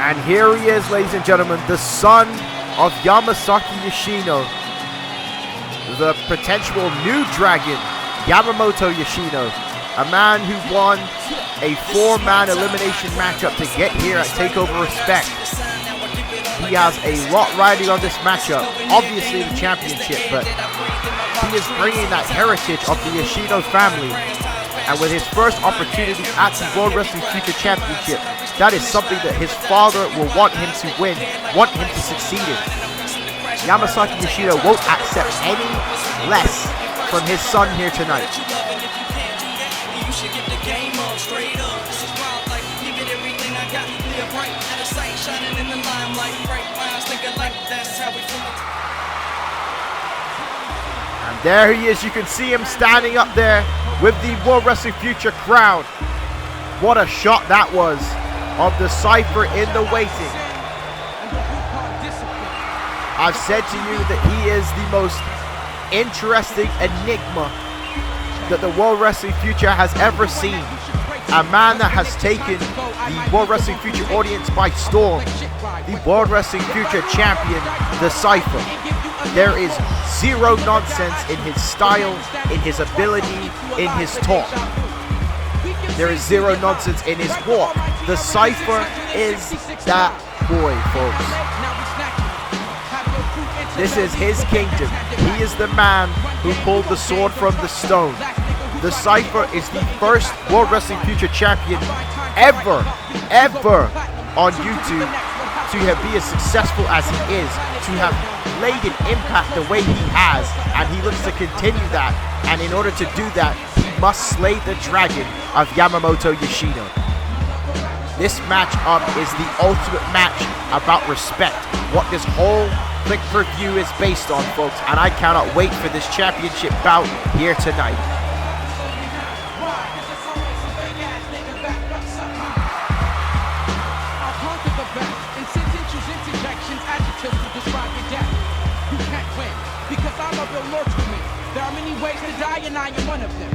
Speaker 3: And here he is, ladies and gentlemen, the son of Yamasaki Yoshino, the potential new dragon, Yamamoto Yoshino, a man who won a 4-man elimination matchup to get here at Takeover Respect. He has a lot riding on this matchup, obviously the championship, but he is bringing that heritage of the Yoshino family. And with his first opportunity at the World Wrestling Future Championship, that is something that his father will want him to win, want him to succeed in. Yamasaki Yoshino won't accept any less from his son here tonight. And there he is, you can see him standing up there with the World Wrestling Future crowd. What a shot that was of the Cypher in the waiting. I've said to you that he is the most interesting enigma that the World Wrestling Future has ever seen. A man that has taken the World Wrestling Future audience by storm. The World Wrestling Future champion, the Cypher. There is zero nonsense in his style, in his ability, in his talk. There is zero nonsense in his walk. The Cypher is that boy, folks. This is his kingdom. He is the man who pulled the sword from the stone. The Cypher is the first World Wrestling Future champion ever on YouTube to be as successful as he is, to have made an impact the way he has, and he looks to continue that. And in order to do that, he must slay the dragon of Yamamoto Yoshino. This matchup is the ultimate match about respect. What this whole click-per-view is based on, folks, and I cannot wait for this championship bout here tonight.
Speaker 4: There are many ways to die, and I am one of them.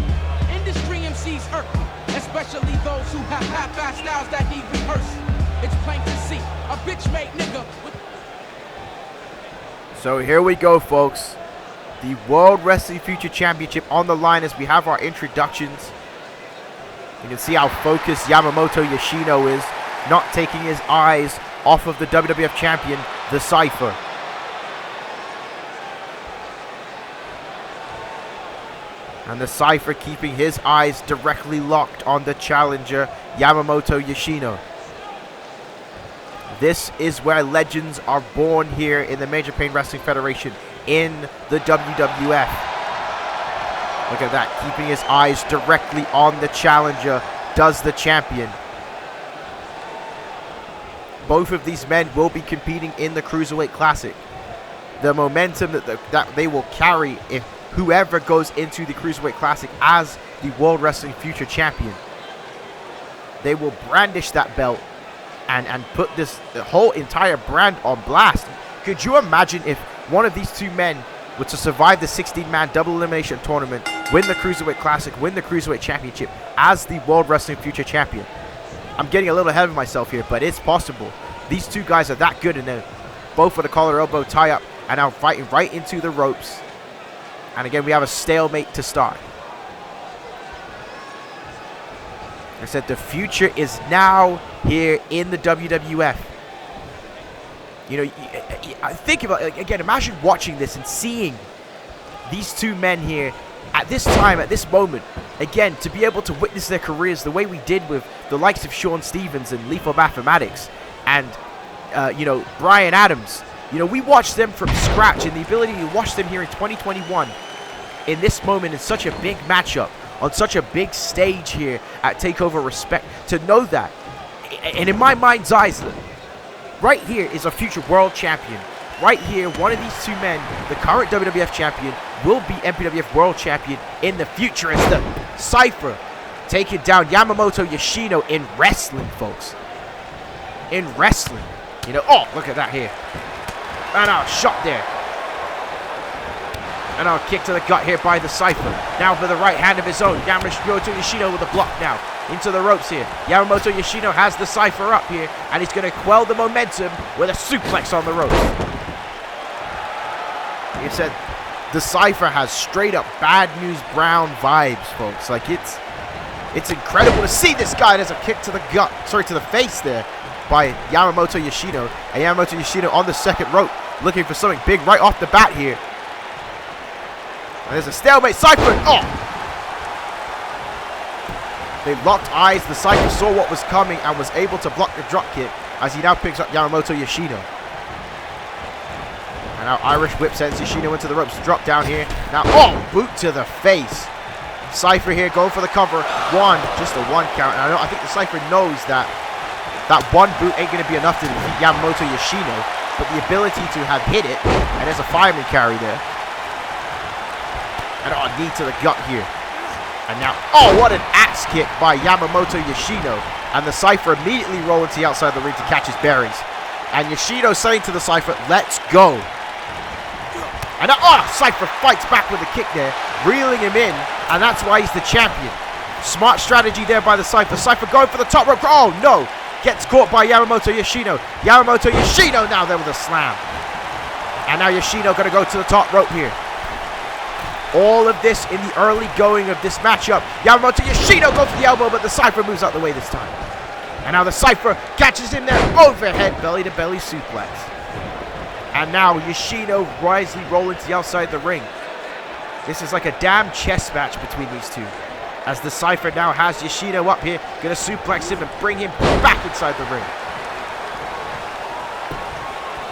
Speaker 4: Industry MCs irk me, especially those who have half-assed styles that need rehearsing. It's plain to see, a bitch-made nigga with...
Speaker 3: So here we go, folks. The World Wrestling Future Championship on the line as we have our introductions. You can see how focused Yamamoto Yoshino is, not taking his eyes off of the WWF champion, the Cypher. And the Cypher keeping his eyes directly locked on the challenger, Yamamoto Yoshino. This is where legends are born here in the Major Pain Wrestling Federation in the WWF. Look at that, keeping his eyes directly on the challenger, does the champion. Both of these men will be competing in the Cruiserweight Classic. The momentum that they will carry if whoever goes into the Cruiserweight Classic as the World Wrestling Future Champion. They will brandish that belt and put the whole entire brand on blast. Could you imagine if one of these two men were to survive the 16-man double elimination tournament, win the Cruiserweight Classic, win the Cruiserweight Championship as the World Wrestling Future Champion? I'm getting a little ahead of myself here, but it's possible. These two guys are that good, and they're both with a collar elbow tie-up and now fighting right into the ropes. And again, we have a stalemate to start. Like I said, the future is now here in the WWF. You know, think about it. Again, imagine watching this and seeing these two men here at this time, at this moment. Again, to be able to witness their careers the way we did with the likes of Sean Stevens and Lethal Mathematics and, you know, Brian Adams. You know, we watched them from scratch, and the ability to watch them here in 2021 in this moment in such a big matchup, on such a big stage here at Takeover Respect, to know that. And in my mind's eyes, right here is a future world champion. Right here, one of these two men, the current WWF champion, will be MPWF world champion in the future. It's the Cypher taking down Yamamoto Yoshino in wrestling, folks. In wrestling. You know, oh, look at that here. And a shot there. And a kick to the gut here by the Cypher. Now for the right hand of his own. Yamamoto Yoshino with a block now. Into the ropes here. Yamamoto Yoshino has the Cypher up here. And he's going to quell the momentum with a suplex on the ropes. He said the Cypher has straight up Bad News Brown vibes, folks. Like, it's incredible to see this guy. There's a kick to the gut. Sorry, to the face there by Yamamoto Yoshino. And Yamamoto Yoshino on the second rope, looking for something big right off the bat here. And there's a stalemate. Cypher. Oh! They locked eyes. The Cypher saw what was coming and was able to block the drop kick as he now picks up Yamamoto Yoshino. And now Irish whip sends Yoshino into the ropes. Drop down here. Now, oh! Boot to the face. Cypher here going for the cover. One. Just a one count. And I think the Cypher knows that that one boot ain't going to be enough to defeat Yamamoto Yoshino, but the ability to have hit it, and there's a fireman carry there. And a knee to the gut here. And now, oh, what an axe kick by Yamamoto Yoshino. And the Cypher immediately rolling to the outside of the ring to catch his bearings. And Yoshino saying to the Cypher, let's go. And now, oh, Cypher fights back with a kick there, reeling him in, and that's why he's the champion. Smart strategy there by the Cypher. Cypher going for the top rope. Oh, no. Gets caught by Yamamoto Yoshino. Yamamoto Yoshino now there with a slam. And now Yoshino going to go to the top rope here. All of this in the early going of this matchup. Yamamoto Yoshino goes for the elbow, but the Cypher moves out the way this time. And now the Cypher catches him there. Overhead belly-to-belly suplex. And now Yoshino wisely rolling to the outside of the ring. This is like a damn chess match between these two. As the Cypher now has Yoshino up here, going to suplex him and bring him back inside the ring.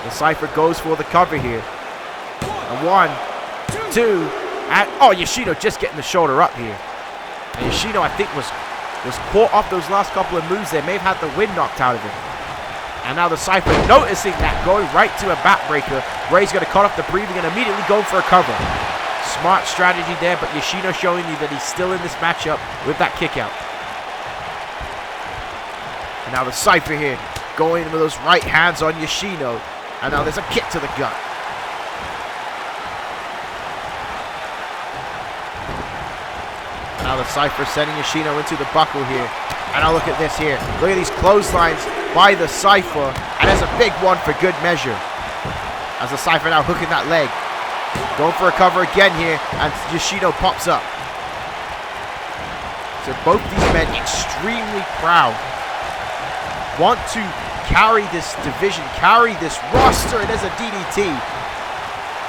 Speaker 3: The Cypher goes for the cover here. And one, two, and oh, Yoshino just getting the shoulder up here. And Yoshino, I think, was caught off those last couple of moves there. May have had the wind knocked out of him. And now the Cypher noticing that, going right to a backbreaker, where he's going to cut off the breathing and immediately go for a cover. Smart strategy there, but Yoshino showing you that he's still in this matchup with that kick out. And now the Cypher here going with those right hands on Yoshino. And now there's a kick to the gut. And now the Cypher sending Yoshino into the buckle here. And now look at this here. Look at these clotheslines by the Cypher. And there's a big one for good measure. As the Cypher now hooking that leg. Going for a cover again here, and Yoshino pops up. So both these men extremely proud. Want to carry this division, carry this roster, and as a DDT,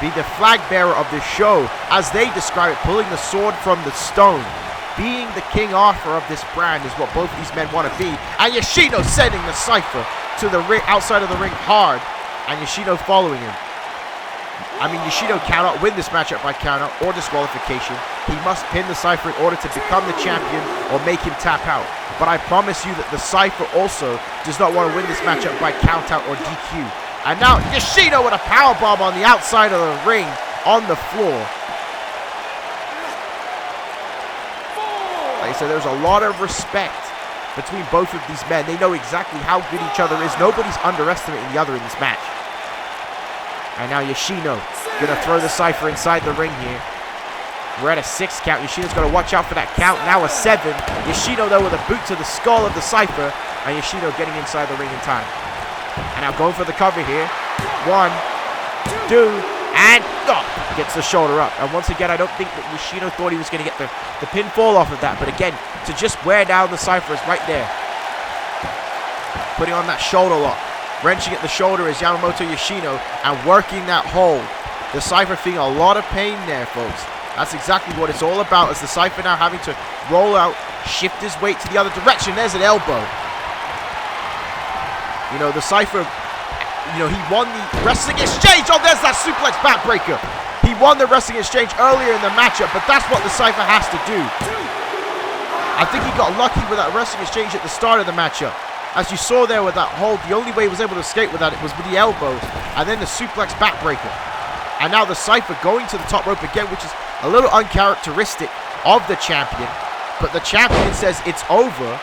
Speaker 3: be the flag bearer of the show, as they describe it, pulling the sword from the stone. Being the King Arthur of this brand is what both these men want to be. And Yoshino sending the Cypher to the ring, outside of the ring hard, and Yoshino following him. I mean, Yoshino cannot win this matchup by countout or disqualification. He must pin the Cypher in order to become the champion or make him tap out. But I promise you that the Cypher also does not want to win this matchup by countout or DQ. And now Yoshino with a powerbomb on the outside of the ring on the floor. Like I said, there's a lot of respect between both of these men. They know exactly how good each other is. Nobody's underestimating the other in this match. And now Yoshino going to throw the Cypher inside the ring here. We're at a 6 count. Yoshino's got to watch out for that count. Now a 7. Yoshino, though, with a boot to the skull of the Cypher. And Yoshino getting inside the ring in time. And now going for the cover here. 1, 2, and gets the shoulder up. And once again, I don't think that Yoshino thought he was going to get the pinfall off of that. But again, to just wear down the Cypher is right there. Putting on that shoulder lock. Wrenching at the shoulder is Yamamoto Yoshino and working that hold. The Cypher feeling a lot of pain there, folks. That's exactly what it's all about, as the Cypher now having to roll out, shift his weight to the other direction. There's an elbow. You know, the Cypher, you know, he won the wrestling exchange. Oh, there's that suplex backbreaker. He won the wrestling exchange earlier in the matchup, but that's what the Cypher has to do. I think he got lucky with that wrestling exchange at the start of the matchup. As you saw there with that hold, the only way he was able to escape with that it was with the elbow and then the suplex backbreaker. And now the Cypher going to the top rope again, which is a little uncharacteristic of the champion. But the champion says it's over.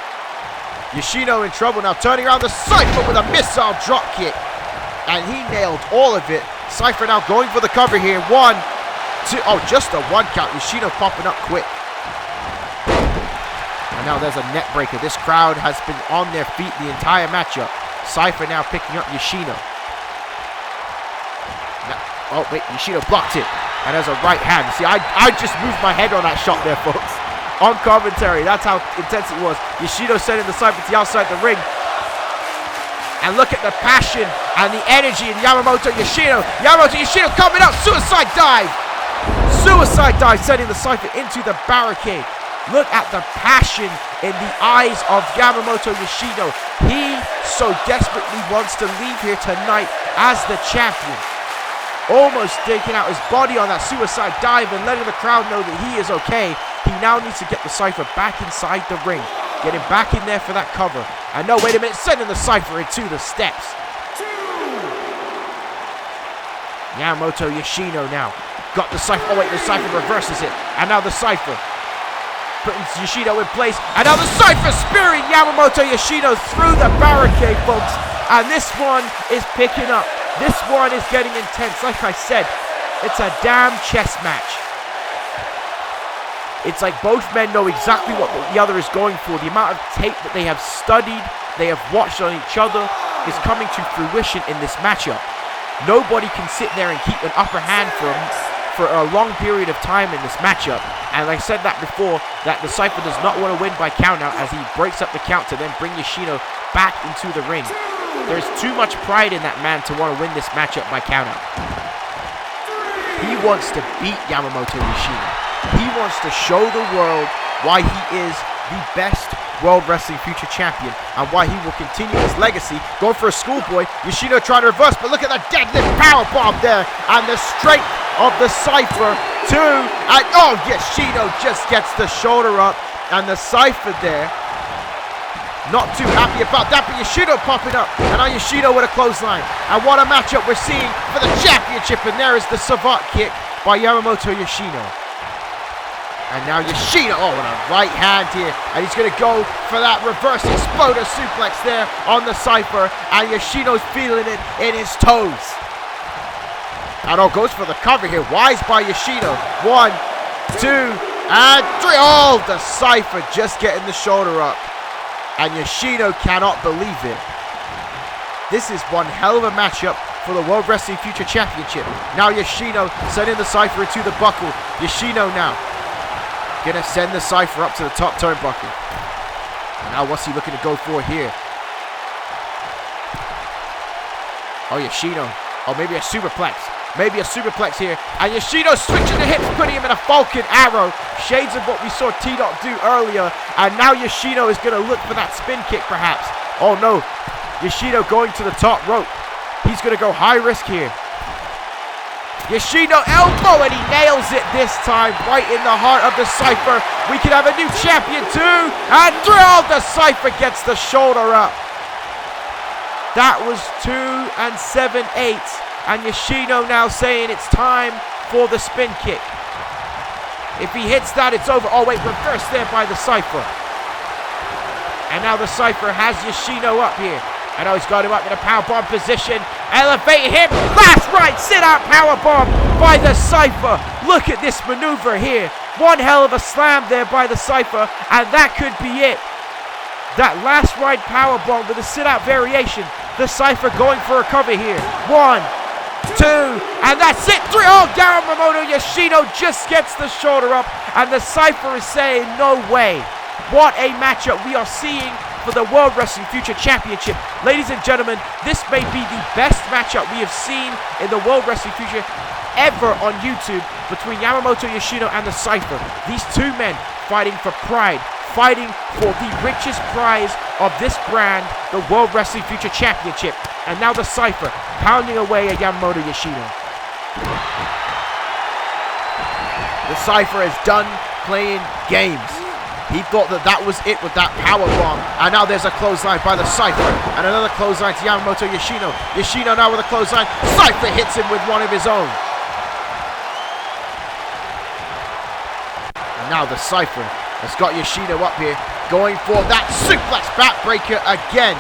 Speaker 3: Yoshino in trouble now, turning around the Cypher with a missile drop kick. And he nailed all of it. Cypher now going for the cover here. 1, 2, oh, just a 1 count. Yoshino popping up quick. And now there's a net breaker. This crowd has been on their feet the entire matchup. Cypher now picking up Yoshino. Now, oh, wait, Yoshino blocked it. And there's a right hand. See, I just moved my head on that shot there, folks. On commentary, that's how intense it was. Yoshino sending the Cypher to the outside the ring. And look at the passion and the energy in Yamamoto Yoshino. Yamamoto Yoshino coming up. Suicide dive. Suicide dive sending the Cypher into the barricade. Look at the passion in the eyes of Yamamoto Yoshino. He so desperately wants to leave here tonight as the champion. Almost taking out his body on that suicide dive and letting the crowd know that he is okay. He now needs to get the Cypher back inside the ring. Get him back in there for that cover. And no, wait a minute, sending the Cypher into the steps. Yamamoto Yoshino now. Got the Cypher. Oh wait, the Cypher reverses it. And now the Cypher putting Yoshino in place. And now the Cypher spearing Yamamoto Yoshino through the barricade, folks. And this one is picking up. This one is getting intense. Like I said, it's a damn chess match. It's like both men know exactly what the other is going for. The amount of tape that they have studied, they have watched on each other is coming to fruition in this matchup. Nobody can sit there and keep an upper hand for a long period of time in this matchup. And like I said that before, that the Cypher does not want to win by countout as he breaks up the count to then bring Yoshino back into the ring. There's too much pride in that man to want to win this matchup by countout. He wants to beat Yamamoto Yoshino. He wants to show the world why he is the best World Wrestling Future Champion and why he will continue his legacy. Going for a schoolboy. Yoshino trying to reverse, but look at that deadlift powerbomb there and the strength of the Cypher. 2, and oh, Yoshino just gets the shoulder up, and the Cypher there not too happy about that, but Yoshino popping up, and now Yoshino with a clothesline. And what a matchup we're seeing for the championship, and there is the savant kick by Yamamoto Yoshino. And now Yoshino, oh, with a right hand here, and he's going to go for that reverse exploder suplex there on the Cypher, and Yoshino's feeling it in his toes. And oh, goes for the cover here, wise by Yoshino. 1, 2, and 3. Oh, the Cypher just getting the shoulder up. And Yoshino cannot believe it. This is one hell of a matchup for the World Wrestling Future Championship. Now Yoshino sending the Cypher into the buckle. Yoshino now gonna send the Cypher up to the top turnbuckle. Now what's he looking to go for here? Oh, Yoshino. Oh, maybe a superplex. Maybe a superplex here. And Yoshino switching the hips, putting him in a Falcon Arrow. Shades of what we saw Tdot do earlier. And now Yoshino is going to look for that spin kick, perhaps. Oh, no. Yoshino going to the top rope. He's going to go high risk here. Yoshino elbow, and he nails it this time, right in the heart of the Cypher. We could have a new champion, too. And oh, the Cypher gets the shoulder up. That was 2 7/8. And Yoshino now saying it's time for the spin kick. If he hits that, it's over. Oh, wait, reverse there by the Cypher. And now the Cypher has Yoshino up here. I know he's got him up in a powerbomb position. Elevating him. Last right, sit-out powerbomb by the Cypher. Look at this maneuver here. One hell of a slam there by the Cypher. And that could be it. That last ride powerbomb with a sit-out variation. The Cypher going for a cover here. 1, 2, and that's it. 3. Oh, Yamamoto Yoshino just gets the shoulder up, and the Cypher is saying no way. What a matchup we are seeing for the World Wrestling Future Championship. Ladies and gentlemen, this may be the best matchup we have seen in the World Wrestling Future ever on YouTube between Yamamoto Yoshino and the Cypher. These two men fighting for pride, fighting for the richest prize of this brand, the World Wrestling Future Championship. And now the Cypher pounding away at Yamamoto Yoshino. The Cypher is done playing games. He thought that was it with that power bomb. And now there's a clothesline by the Cypher. And another clothesline to Yamamoto Yoshino. Yoshino now with a clothesline. Cypher hits him with one of his own. And now the Cypher has got Yoshino up here, going for that suplex backbreaker again.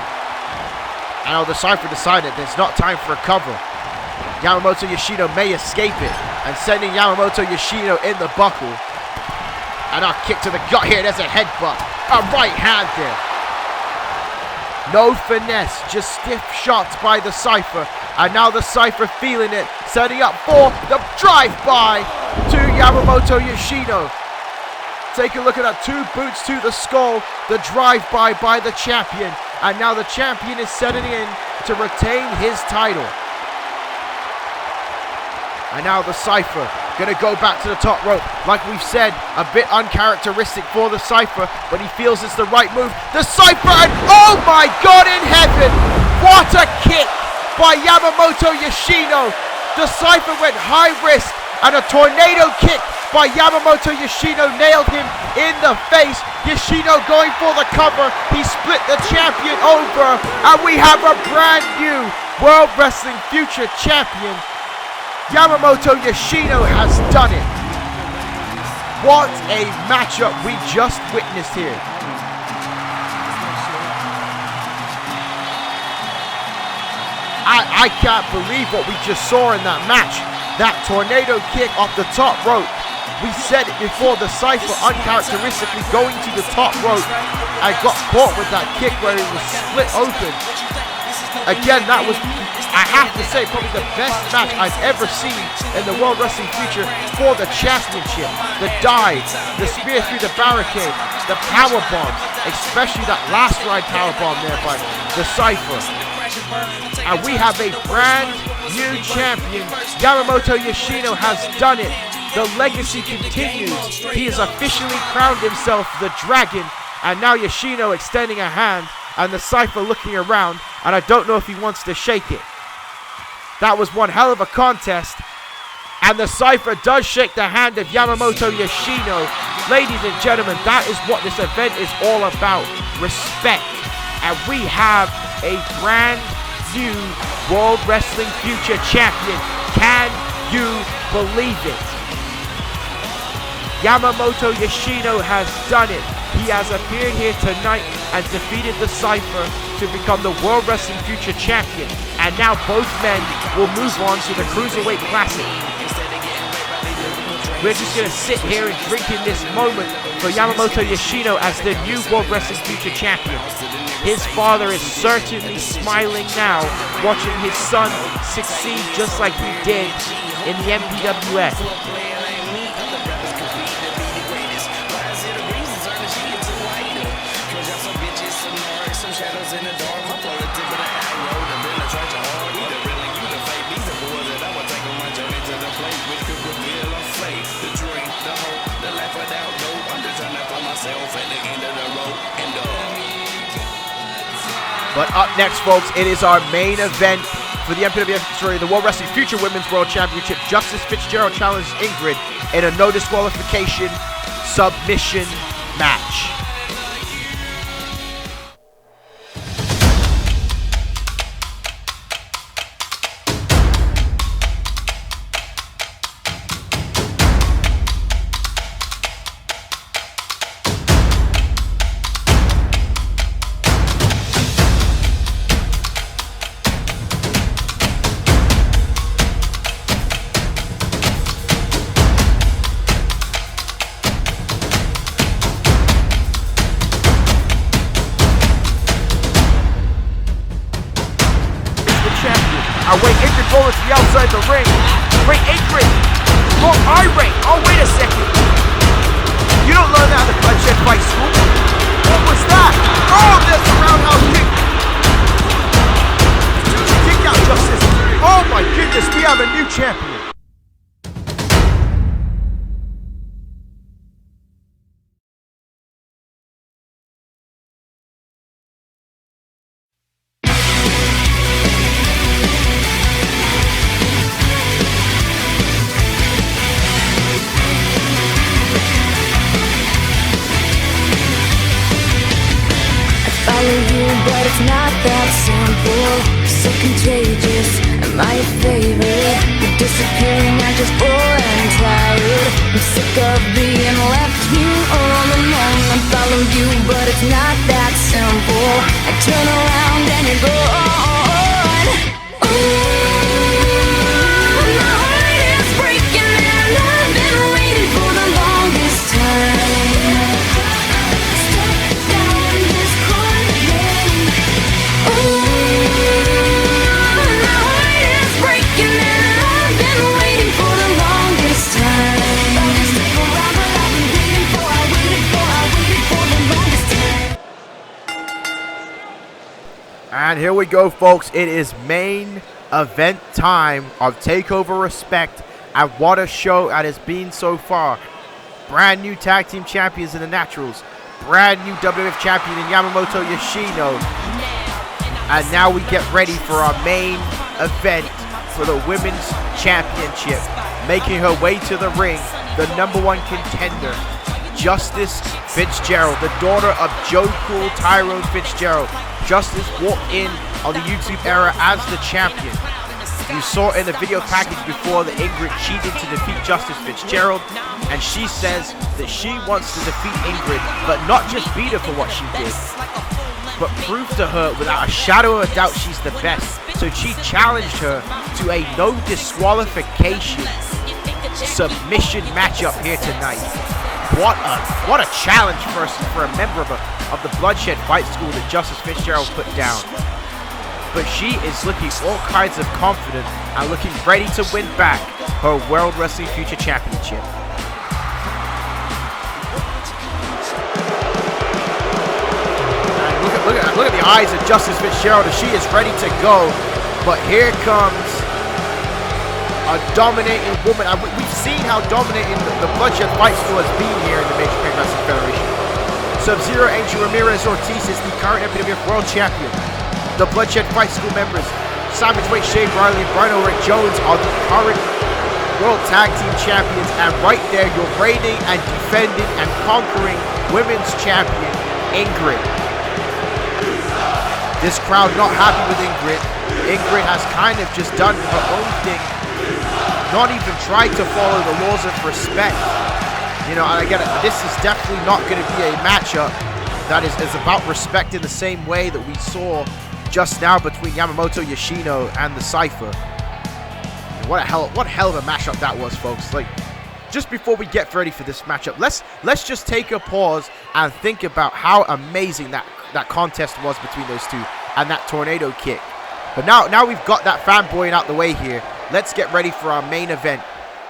Speaker 3: And now the Cypher decided there's not time for a cover. Yamamoto Yoshino may escape it, and sending Yamamoto Yoshino in the buckle. And a kick to the gut here. There's a headbutt. A right hand there. No finesse, just stiff shots by the Cypher. And now the Cypher feeling it, setting up for the drive-by to Yamamoto Yoshino. Take a look at that, 2 boots to the skull, the drive-by by the champion. And now the champion is setting in to retain his title. And now the Cypher gonna go back to the top rope. Like we've said, a bit uncharacteristic for the Cypher, but he feels it's the right move. The Cypher, and oh my God in heaven! What a kick by Yamamoto Yoshino. The Cypher went high risk, and a tornado kick by Yamamoto Yoshino nailed him in the face. Yoshino going for the cover. He split the champion over, and we have a brand new World Wrestling Future Champion. Yamamoto Yoshino has done it. What a matchup we just witnessed here. I can't believe what we just saw in that match. That tornado kick off the top rope. We said it before, the Cypher uncharacteristically going to the top rope and got caught with that kick where it was split open. Again, that was, I have to say, probably the best match I've ever seen in the World Wrestling Future for the championship. The dive, the spear through the barricade, the power bomb, especially that last ride power bomb there by the Cypher. And we have a brand new champion. Yamamoto Yoshino has done it. The legacy continues. He has officially crowned himself the Dragon. And now Yoshino extending a hand, and the Cypher looking around, and I don't know if he wants to shake it. That was one hell of a contest. And the Cypher does shake the hand of Yamamoto Yoshino. Ladies and gentlemen, that is what this event is all about. Respect. And we have a brand new World Wrestling Future Champion. Can you believe it? Yamamoto Yoshino has done it. He has appeared here tonight and defeated the Cypher to become the World Wrestling Future Champion. And now both men will move on to the Cruiserweight Classic. We're just going to sit here and drink in this moment for Yamamoto Yoshino as the new World Wrestling Future Champion. His father is certainly smiling now, watching his son succeed just like he did in the MPWF. But up next, folks, it is our main event for the MPWF, the World Wrestling Future Women's World Championship. Justice Fitzgerald challenges Ingrid in a no disqualification submission match. Ingrid rolling to the outside of the ring. Wait, Ingrid! Oh, irate! Oh, wait a second! You don't learn that in the bloodshed fight school. What was that? Oh, there's the roundhouse kick! Kick out Justice! Oh my goodness, we have a new champion!
Speaker 5: But it's not that simple, so contagious. Am I your favorite? You're disappearing, I'm just bored and tired. I'm sick of being left here all alone. I follow you, but it's not that simple. I turn around and you're gone. Ooh, my heart is breaking and I've been waiting for the longest time.
Speaker 3: And here we go, folks. It is main event time of Takeover Respect. And what a show that has been so far. Brand new tag team champions in the Naturals. Brand new WWF champion in Yamamoto Yoshino. And now we get ready for our main event for the Women's Championship. Making her way to the ring, the #1 contender, Justice Fitzgerald, the daughter of Joe Cool, Tyrone Fitzgerald. Justice walked in on the YouTube era as the champion. You saw in the video package before that Ingrid cheated to defeat Justice Fitzgerald, and she says that she wants to defeat Ingrid, but not just beat her for what she did, but prove to her without a shadow of a doubt she's the best. So she challenged her to a no disqualification submission matchup here tonight. What a challenge for a member of the Bloodshed Fight School that Justice Fitzgerald put down. But she is looking all kinds of confident and looking ready to win back her World Wrestling Future Championship. And look at the eyes of Justice Fitzgerald as she is ready to go. But here comes a dominating woman. We've seen how dominating the Bloodshed Fight School has been here in the Major Pain Wrestling Federation. Sub-Zero Angel Ramirez Ortiz is the current WWF World Champion. The Bloodshed Fight School members, Savage Wade, Shane Riley, and Brian O'Rick Jones are the current World Tag Team Champions. And right there, you're reigning and defending and conquering Women's Champion, Ingrid. This crowd not happy with Ingrid. Ingrid has kind of just done her own thing. Not even tried to follow the laws of respect. You know, and I get it. This is definitely not going to be a matchup that is about respect in the same way that we saw just now between Yamamoto, Yoshino, and the Cypher. What a hell of a matchup that was, folks. Like, just before we get ready for this matchup, let's just take a pause and think about how amazing that contest was between those two and that tornado kick. But now we've got that fanboying out the way here. Let's get ready for our main event.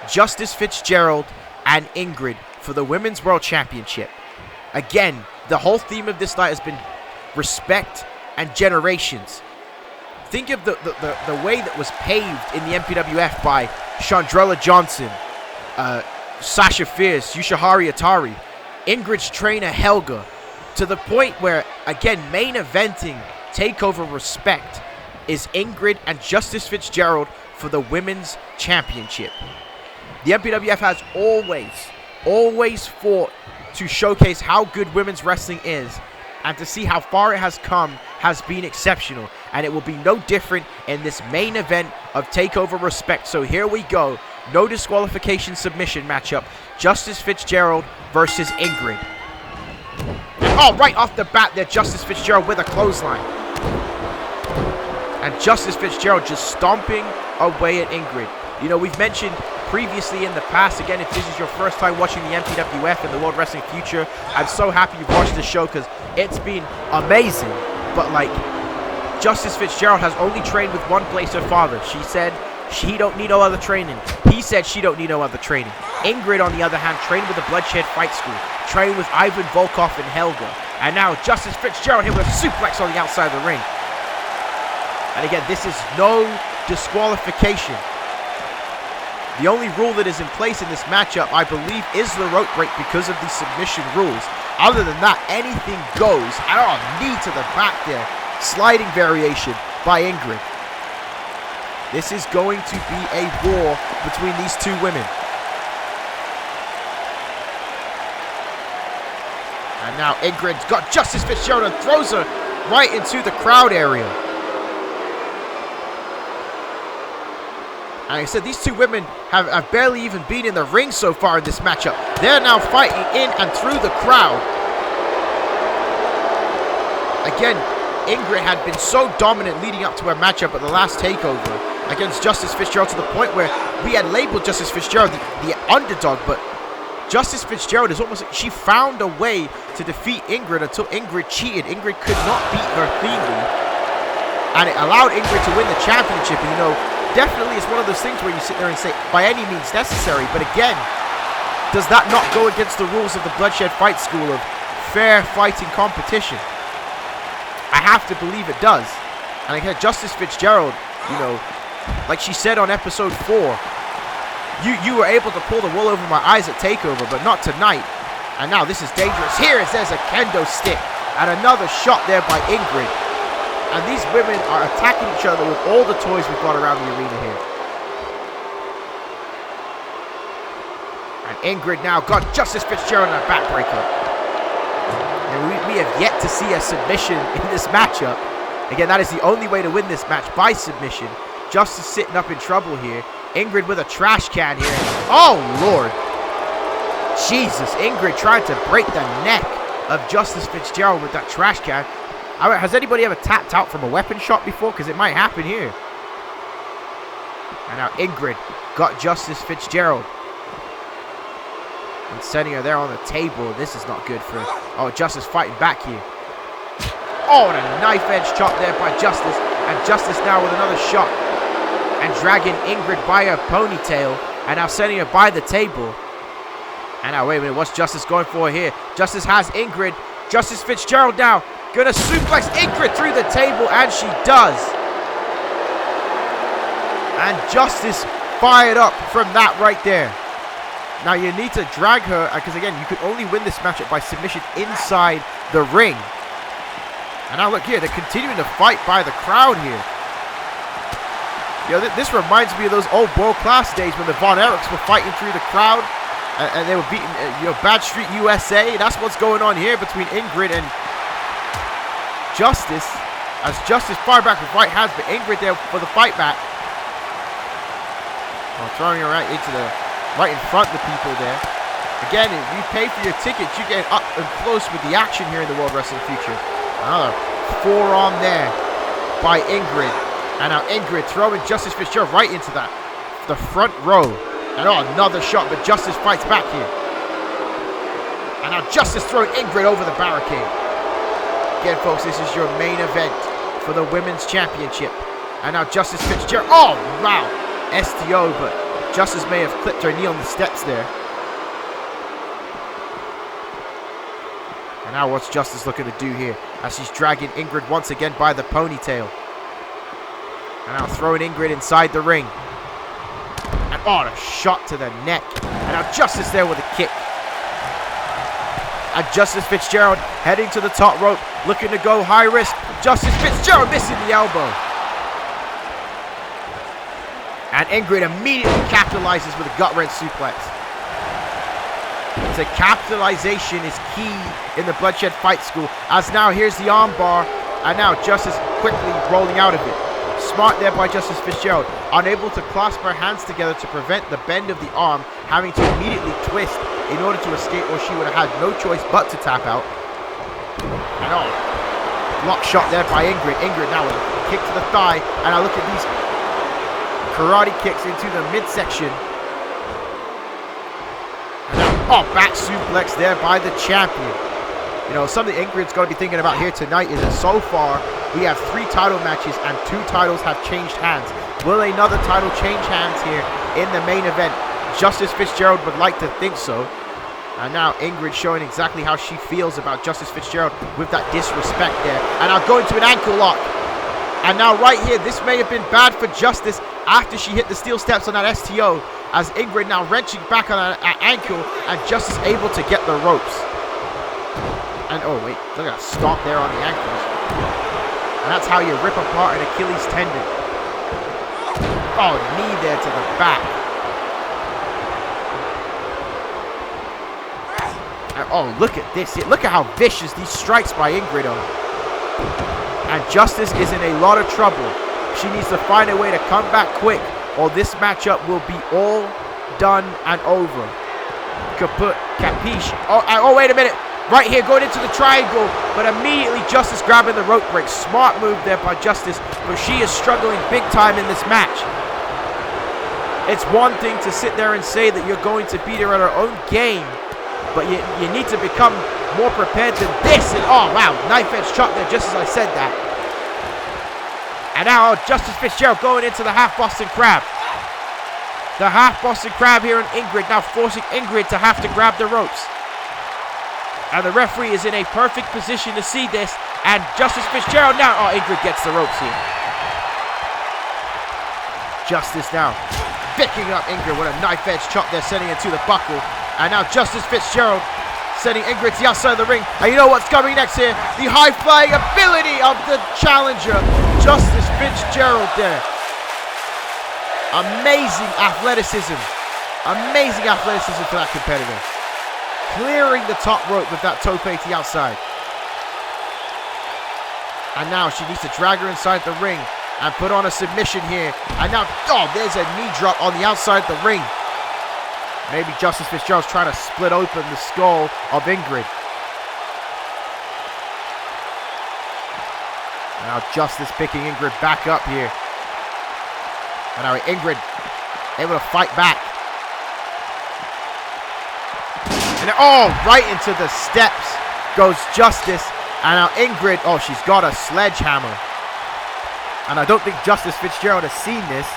Speaker 3: Justice Fitzgerald and Ingrid for the Women's World Championship. Again, the whole theme of this night has been respect and generations. Think of the way that was paved in the MPWF by Chandrella Johnson, Sasha Fierce, Yoshiharu Atari, Ingrid's trainer Helga, to the point where, again, main eventing Takeover Respect is Ingrid and Justice Fitzgerald for the Women's Championship. The MPWF has always fought to showcase how good women's wrestling is, and to see how far it has come has been exceptional, and it will be no different in this main event of Takeover Respect. So here we go. No disqualification submission matchup. Justice Fitzgerald versus Ingrid. Oh, right off the bat there, Justice Fitzgerald with a clothesline. And Justice Fitzgerald just stomping away at Ingrid. You know, we've mentioned previously in the past, again, if this is your first time watching the MPWF and the World Wrestling Future, I'm so happy you've watched the show because it's been amazing. But, like, Justice Fitzgerald has only trained with one place, her father. She said she don't need no other training. He said she don't need no other training. Ingrid, on the other hand, trained with the Bloodshed Fight School, trained with Ivan Volkov and Helga. And now Justice Fitzgerald here with a suplex on the outside of the ring. And again, this is no disqualification. The only rule that is in place in this matchup, I believe, is the rope break because of the submission rules. Other than that, anything goes. Oh, knee to the back there. Sliding variation by Ingrid. This is going to be a war between these two women. And now Ingrid's got Justice Fitzgerald and throws her right into the crowd area. And like I said, these two women have barely even been in the ring so far in this matchup. They're now fighting in and through the crowd. Again, Ingrid had been so dominant leading up to her matchup at the last Takeover against Justice Fitzgerald, to the point where we had labeled Justice Fitzgerald the underdog, but Justice Fitzgerald is almost like she found a way to defeat Ingrid until Ingrid cheated. Ingrid could not beat her cleanly, and it allowed Ingrid to win the championship. And you know, definitely it's one of those things where you sit there and say, by any means necessary, but again, does that not go against the rules of the Bloodshed Fight School of fair fighting competition? I have to believe it does. And again, Justice Fitzgerald, you know, like she said on episode 4, you were able to pull the wool over my eyes at Takeover, but not tonight. And now this is dangerous. Here it says a kendo stick, and another shot there by Ingrid. And these women are attacking each other with all the toys we've got around the arena here. And Ingrid now got Justice Fitzgerald in a backbreaker. And we have yet to see a submission in this matchup. Again, that is the only way to win this match, by submission. Justice sitting up in trouble here. Ingrid with a trash can here. Oh, Lord. Jesus, Ingrid trying to break the neck of Justice Fitzgerald with that trash can. Has anybody ever tapped out from a weapon shot before? Because it might happen here. And now Ingrid got Justice Fitzgerald. And sending her there on the table. This is not good for her. Oh, Justice fighting back here. Oh, and a knife edge chop there by Justice. And Justice now with another shot. And dragging Ingrid by her ponytail. And now sending her by the table. And now, wait a minute. What's Justice going for here? Justice has Ingrid. Justice Fitzgerald now gonna suplex Ingrid through the table. And she does. And Justice fired up from that right there. Now you need to drag her, because again, you could only win this matchup by submission inside the ring. And now look here, they're continuing to fight by the crowd here. You know, this reminds me of those old World Class days when the Von Erichs were fighting through the crowd, and they were beating, you know, Bad Street USA. That's what's going on here between Ingrid and Justice. As Justice fired back with right hands, but Ingrid there for the fight back. Oh, throwing her right into the... right in front of the people there. Again, if you pay for your tickets, you get up and close with the action here in the World Wrestling Future. Another forearm there by Ingrid. And now Ingrid throwing Justice Fitzgerald right into the front row. And oh, another shot, but Justice fights back here. And now Justice throwing Ingrid over the barricade. Again, folks, this is your main event for the Women's Championship. And now Justice Fitzgerald. Oh, wow. STO, but Justice may have clipped her knee on the steps there. And now what's Justice looking to do here? As she's dragging Ingrid once again by the ponytail. And now throwing Ingrid inside the ring. And oh, a shot to the neck. And now Justice there with a kick. And Justice Fitzgerald heading to the top rope, looking to go high risk. Justice Fitzgerald missing the elbow. And Ingrid immediately capitalizes with a gut-wrench suplex. So capitalization is key in the Bloodshed Fight School. As now here's the armbar. And now Justice quickly rolling out of it. Smart there by Justice Fitzgerald. Unable to clasp her hands together to prevent the bend of the arm. Having to immediately twist in order to escape, or she would have had no choice but to tap out. And oh, block shot there by Ingrid. Ingrid now with a kick to the thigh. And I look at these karate kicks into the midsection. And now, oh, back suplex there by the champion. You know, something Ingrid's going to be thinking about here tonight is that so far, we have 3 title matches and 2 titles have changed hands. Will another title change hands here in the main event? Justice Fitzgerald would like to think so. And now Ingrid showing exactly how she feels about Justice Fitzgerald with that disrespect there. And now going to an ankle lock. And now right here, this may have been bad for Justice after she hit the steel steps on that STO. As Ingrid now wrenching back on that ankle and Justice able to get the ropes. And oh wait, look at that stomp there on the ankles. And that's how you rip apart an Achilles tendon. Oh, knee there to the back. And oh, look at this. Look at how vicious these strikes by Ingrid are. And Justice is in a lot of trouble. She needs to find a way to come back quick, or this matchup will be all done and over. Kaput, capiche. Oh, wait a minute. Right here, going into the triangle, but immediately Justice grabbing the rope break. Smart move there by Justice, but she is struggling big time in this match. It's one thing to sit there and say that you're going to beat her at her own game, but you need to become more prepared than this. And oh, wow, knife edge chop there, just as I said that. And now Justice Fitzgerald going into the half Boston Crab. The half Boston Crab here on Ingrid, now forcing Ingrid to have to grab the ropes. And the referee is in a perfect position to see this. And Justice Fitzgerald now, oh, Ingrid gets the ropes here. Justice now picking up Ingrid with a knife edge chop there, sending it to the buckle. And now Justice Fitzgerald sending Ingrid to the outside of the ring. And you know what's coming next here? The high-flying ability of the challenger, Justice Fitzgerald there. Amazing athleticism. Amazing athleticism for that competitor. Clearing the top rope with that tope to the outside. And now she needs to drag her inside the ring and put on a submission here. And now, oh, there's a knee drop on the outside of the ring. Maybe Justice Fitzgerald's trying to split open the skull of Ingrid. Now Justice picking Ingrid back up here. And now Ingrid able to fight back. And oh, right into the steps goes Justice. And now Ingrid, oh, she's got a sledgehammer. And I don't think Justice Fitzgerald has seen this.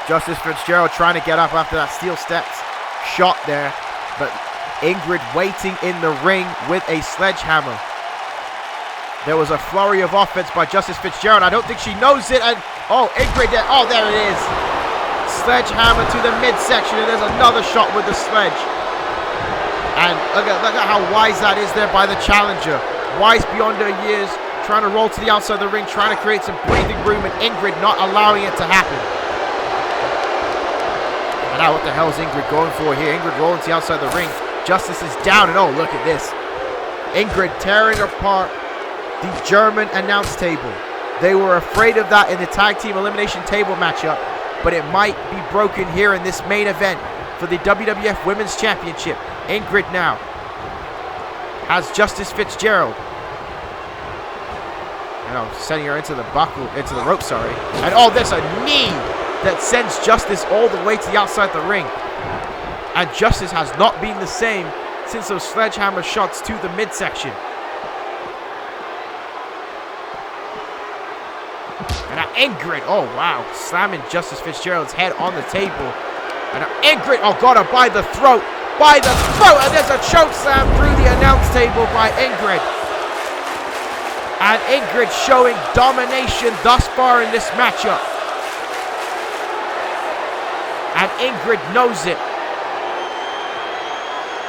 Speaker 3: Justice Fitzgerald trying to get up after that steel steps shot there. But Ingrid waiting in the ring with a sledgehammer. There was a flurry of offense by Justice Fitzgerald. I don't think she knows it. And oh, Ingrid there. Oh, there it is. Sledgehammer to the midsection. And there's another shot with the sledge. And look at how wise that is there by the challenger. Wise beyond her years. Trying to roll to the outside of the ring. Trying to create some breathing room. And Ingrid not allowing it to happen. And now what the hell is Ingrid going for here? Ingrid rolling to the outside of the ring. Justice is down. And oh, look at this. Ingrid tearing apart the German announce table. They were afraid of that in the tag team elimination table matchup, but it might be broken here in this main event for the WWF Women's Championship. Ingrid now has Justice Fitzgerald. And I'm sending her into the buckle, into the rope, sorry. And oh, there's a knee that sends Justice all the way to the outside the ring. And Justice has not been the same since those sledgehammer shots to the midsection. And now Ingrid, oh wow, slamming Justice Fitzgerald's head on the table. And now Ingrid, oh, got her by the throat, and there's a choke slam through the announce table by Ingrid. And Ingrid showing domination thus far in this matchup. And Ingrid knows it.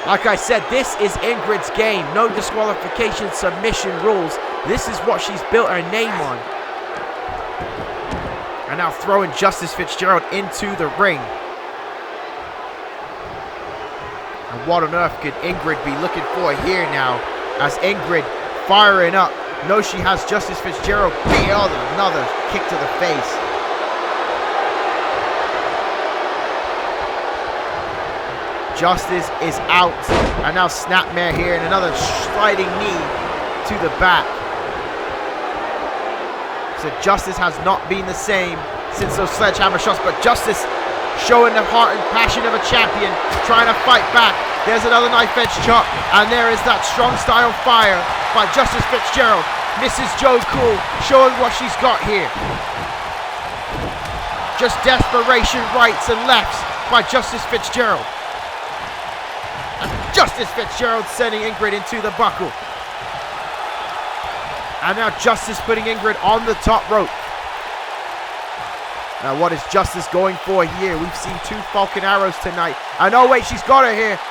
Speaker 3: Like I said, this is Ingrid's game. No disqualification, submission rules. This is what she's built her name on. And now throwing Justice Fitzgerald into the ring. And what on earth could Ingrid be looking for here now? As Ingrid firing up. Knows she has Justice Fitzgerald. Oh, another kick to the face. Justice is out. And now Snapmare here. And another sliding knee to the back. So Justice has not been the same since those sledgehammer shots, but Justice showing the heart and passion of a champion, trying to fight back. There's another knife edge chop, and there is that strong style fire by Justice Fitzgerald. Mrs. Joe Cool showing what she's got here. Just desperation rights and lefts by Justice Fitzgerald. And Justice Fitzgerald sending Ingrid into the buckle. And now Justice putting Ingrid on the top rope. Now what is Justice going for here? We've seen 2 Falcon Arrows tonight. And oh wait, she's got her here.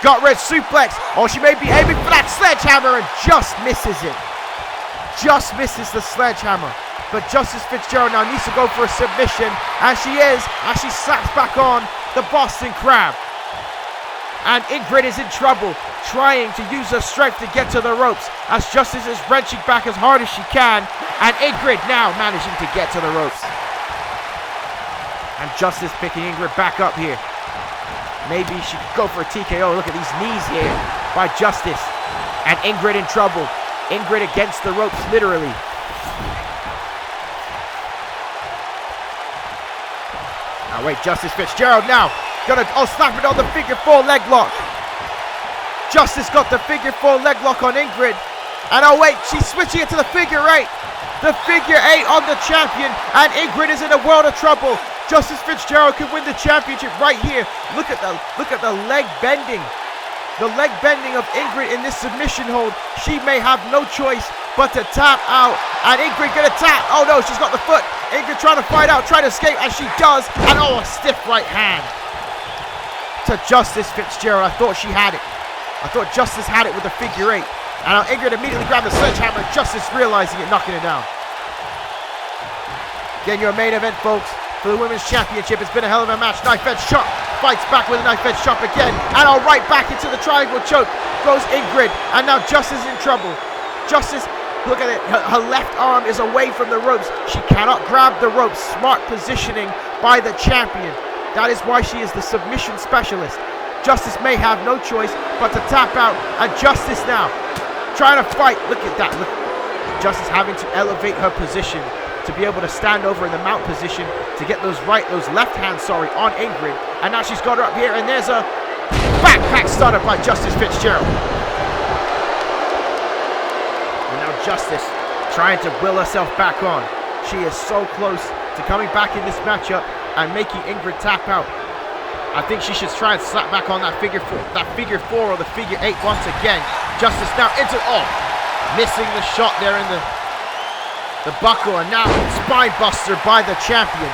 Speaker 3: Got red suplex. Oh, she may be aiming for that sledgehammer and just misses it. Just misses the sledgehammer. But Justice Fitzgerald now needs to go for a submission. And she is, as she slaps back on the Boston Crab. And Ingrid is in trouble, trying to use her strength to get to the ropes, as Justice is wrenching back as hard as she can. And Ingrid now managing to get to the ropes. And Justice picking Ingrid back up here. Maybe she could go for a TKO. Look at these knees here by Justice. And Ingrid in trouble. Ingrid against the ropes, literally. Now wait, Justice Fitzgerald now. Gonna, slap it on the figure 4 leg lock. Justice got the figure 4 leg lock on Ingrid. And oh wait, she's switching it to the figure 8. The figure 8 on the champion. And Ingrid is in a world of trouble. Justice Fitzgerald could win the championship right here. Look at the leg bending. The leg bending of Ingrid in this submission hold. She may have no choice but to tap out. And Ingrid gonna tap. Oh no, she's got the foot. Ingrid trying to fight out, trying to escape, and she does. And oh, a stiff right hand to Justice Fitzgerald. I thought she had it. I thought Justice had it with the figure 8. And now Ingrid immediately grabbed the sledgehammer. Justice realizing it, knocking it down. Again, your main event, folks. For the Women's Championship, it's been a hell of a match. Knife edge chop, fights back with a knife edge chop again, and all right back into the triangle choke goes Ingrid, and now Justice is in trouble. Justice, look at it, her left arm is away from the ropes. She cannot grab the ropes. Smart positioning by the champion. That is why she is the submission specialist. Justice may have no choice but to tap out, and Justice now trying to fight. Look at that. Look, Justice having to elevate her position to be able to stand over in the mount position to get those left hands, on Ingrid. And now she's got her up here, and there's a backpack stunner by Justice Fitzgerald. And now Justice trying to will herself back on. She is so close to coming back in this matchup and making Ingrid tap out. I think she should try and slap back on that figure 4 or the figure 8 once again. Justice now into, missing the shot there in the buckle, and now spine buster by the champion.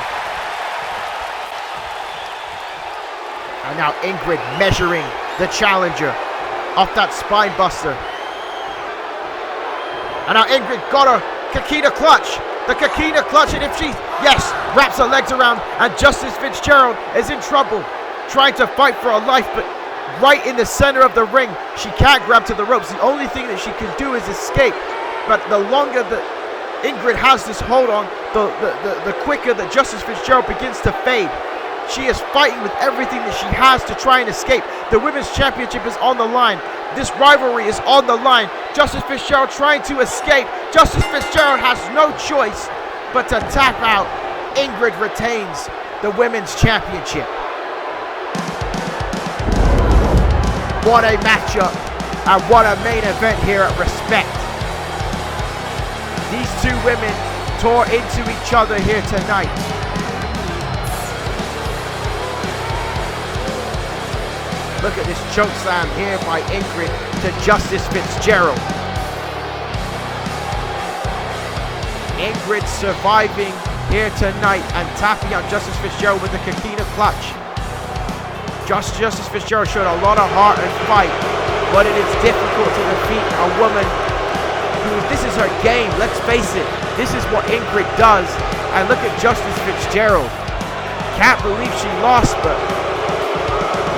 Speaker 3: And now Ingrid measuring the challenger off that spine buster. And now Ingrid got her Kakita clutch. The Kakita clutch, and if she, wraps her legs around, and Justice Fitzgerald is in trouble, trying to fight for her life, but right in the center of the ring, she can't grab to the ropes. The only thing that she can do is escape. But the longer that Ingrid has this hold on, the quicker that Justice Fitzgerald begins to fade. She is fighting with everything that she has to try and escape. The Women's Championship is on the line. This rivalry is on the line. Justice Fitzgerald trying to escape. Justice Fitzgerald has no choice but to tap out. Ingrid retains the Women's Championship. What a matchup, and what a main event here at Respect. These 2 women tore into each other here tonight. Look at this choke slam here by Ingrid to Justice Fitzgerald. Ingrid surviving here tonight and tapping out Justice Fitzgerald with the Kakita clutch. Justice Fitzgerald showed a lot of heart and fight, but it is difficult to defeat a woman who, this is her game, let's face it. This is what Ingrid does. And look at Justice Fitzgerald. Can't believe she lost, but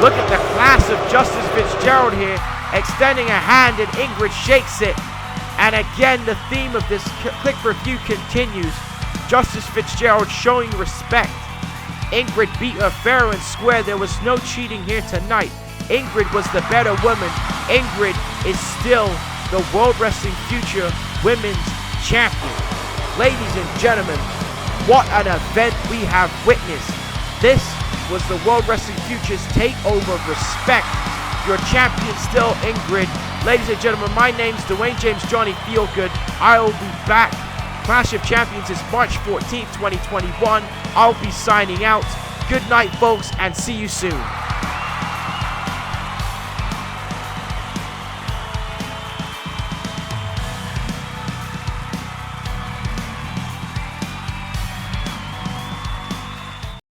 Speaker 3: look at the class of Justice Fitzgerald here, extending a hand, and Ingrid shakes it. And again, the theme of this quick review continues. Justice Fitzgerald showing respect. Ingrid beat her fair and square. There was no cheating here tonight. Ingrid was the better woman. Ingrid is still the World Wrestling Future Women's Champion. Ladies and gentlemen, what an event we have witnessed. This was the World Wrestling Future's Takeover Respect Your champion still, Ingrid. Ladies and gentlemen, my name's Dwayne James Johnny Feelgood. I will be back. Clash of Champions is March 14th, 2021. I'll be signing out. Good night, folks, and see you soon.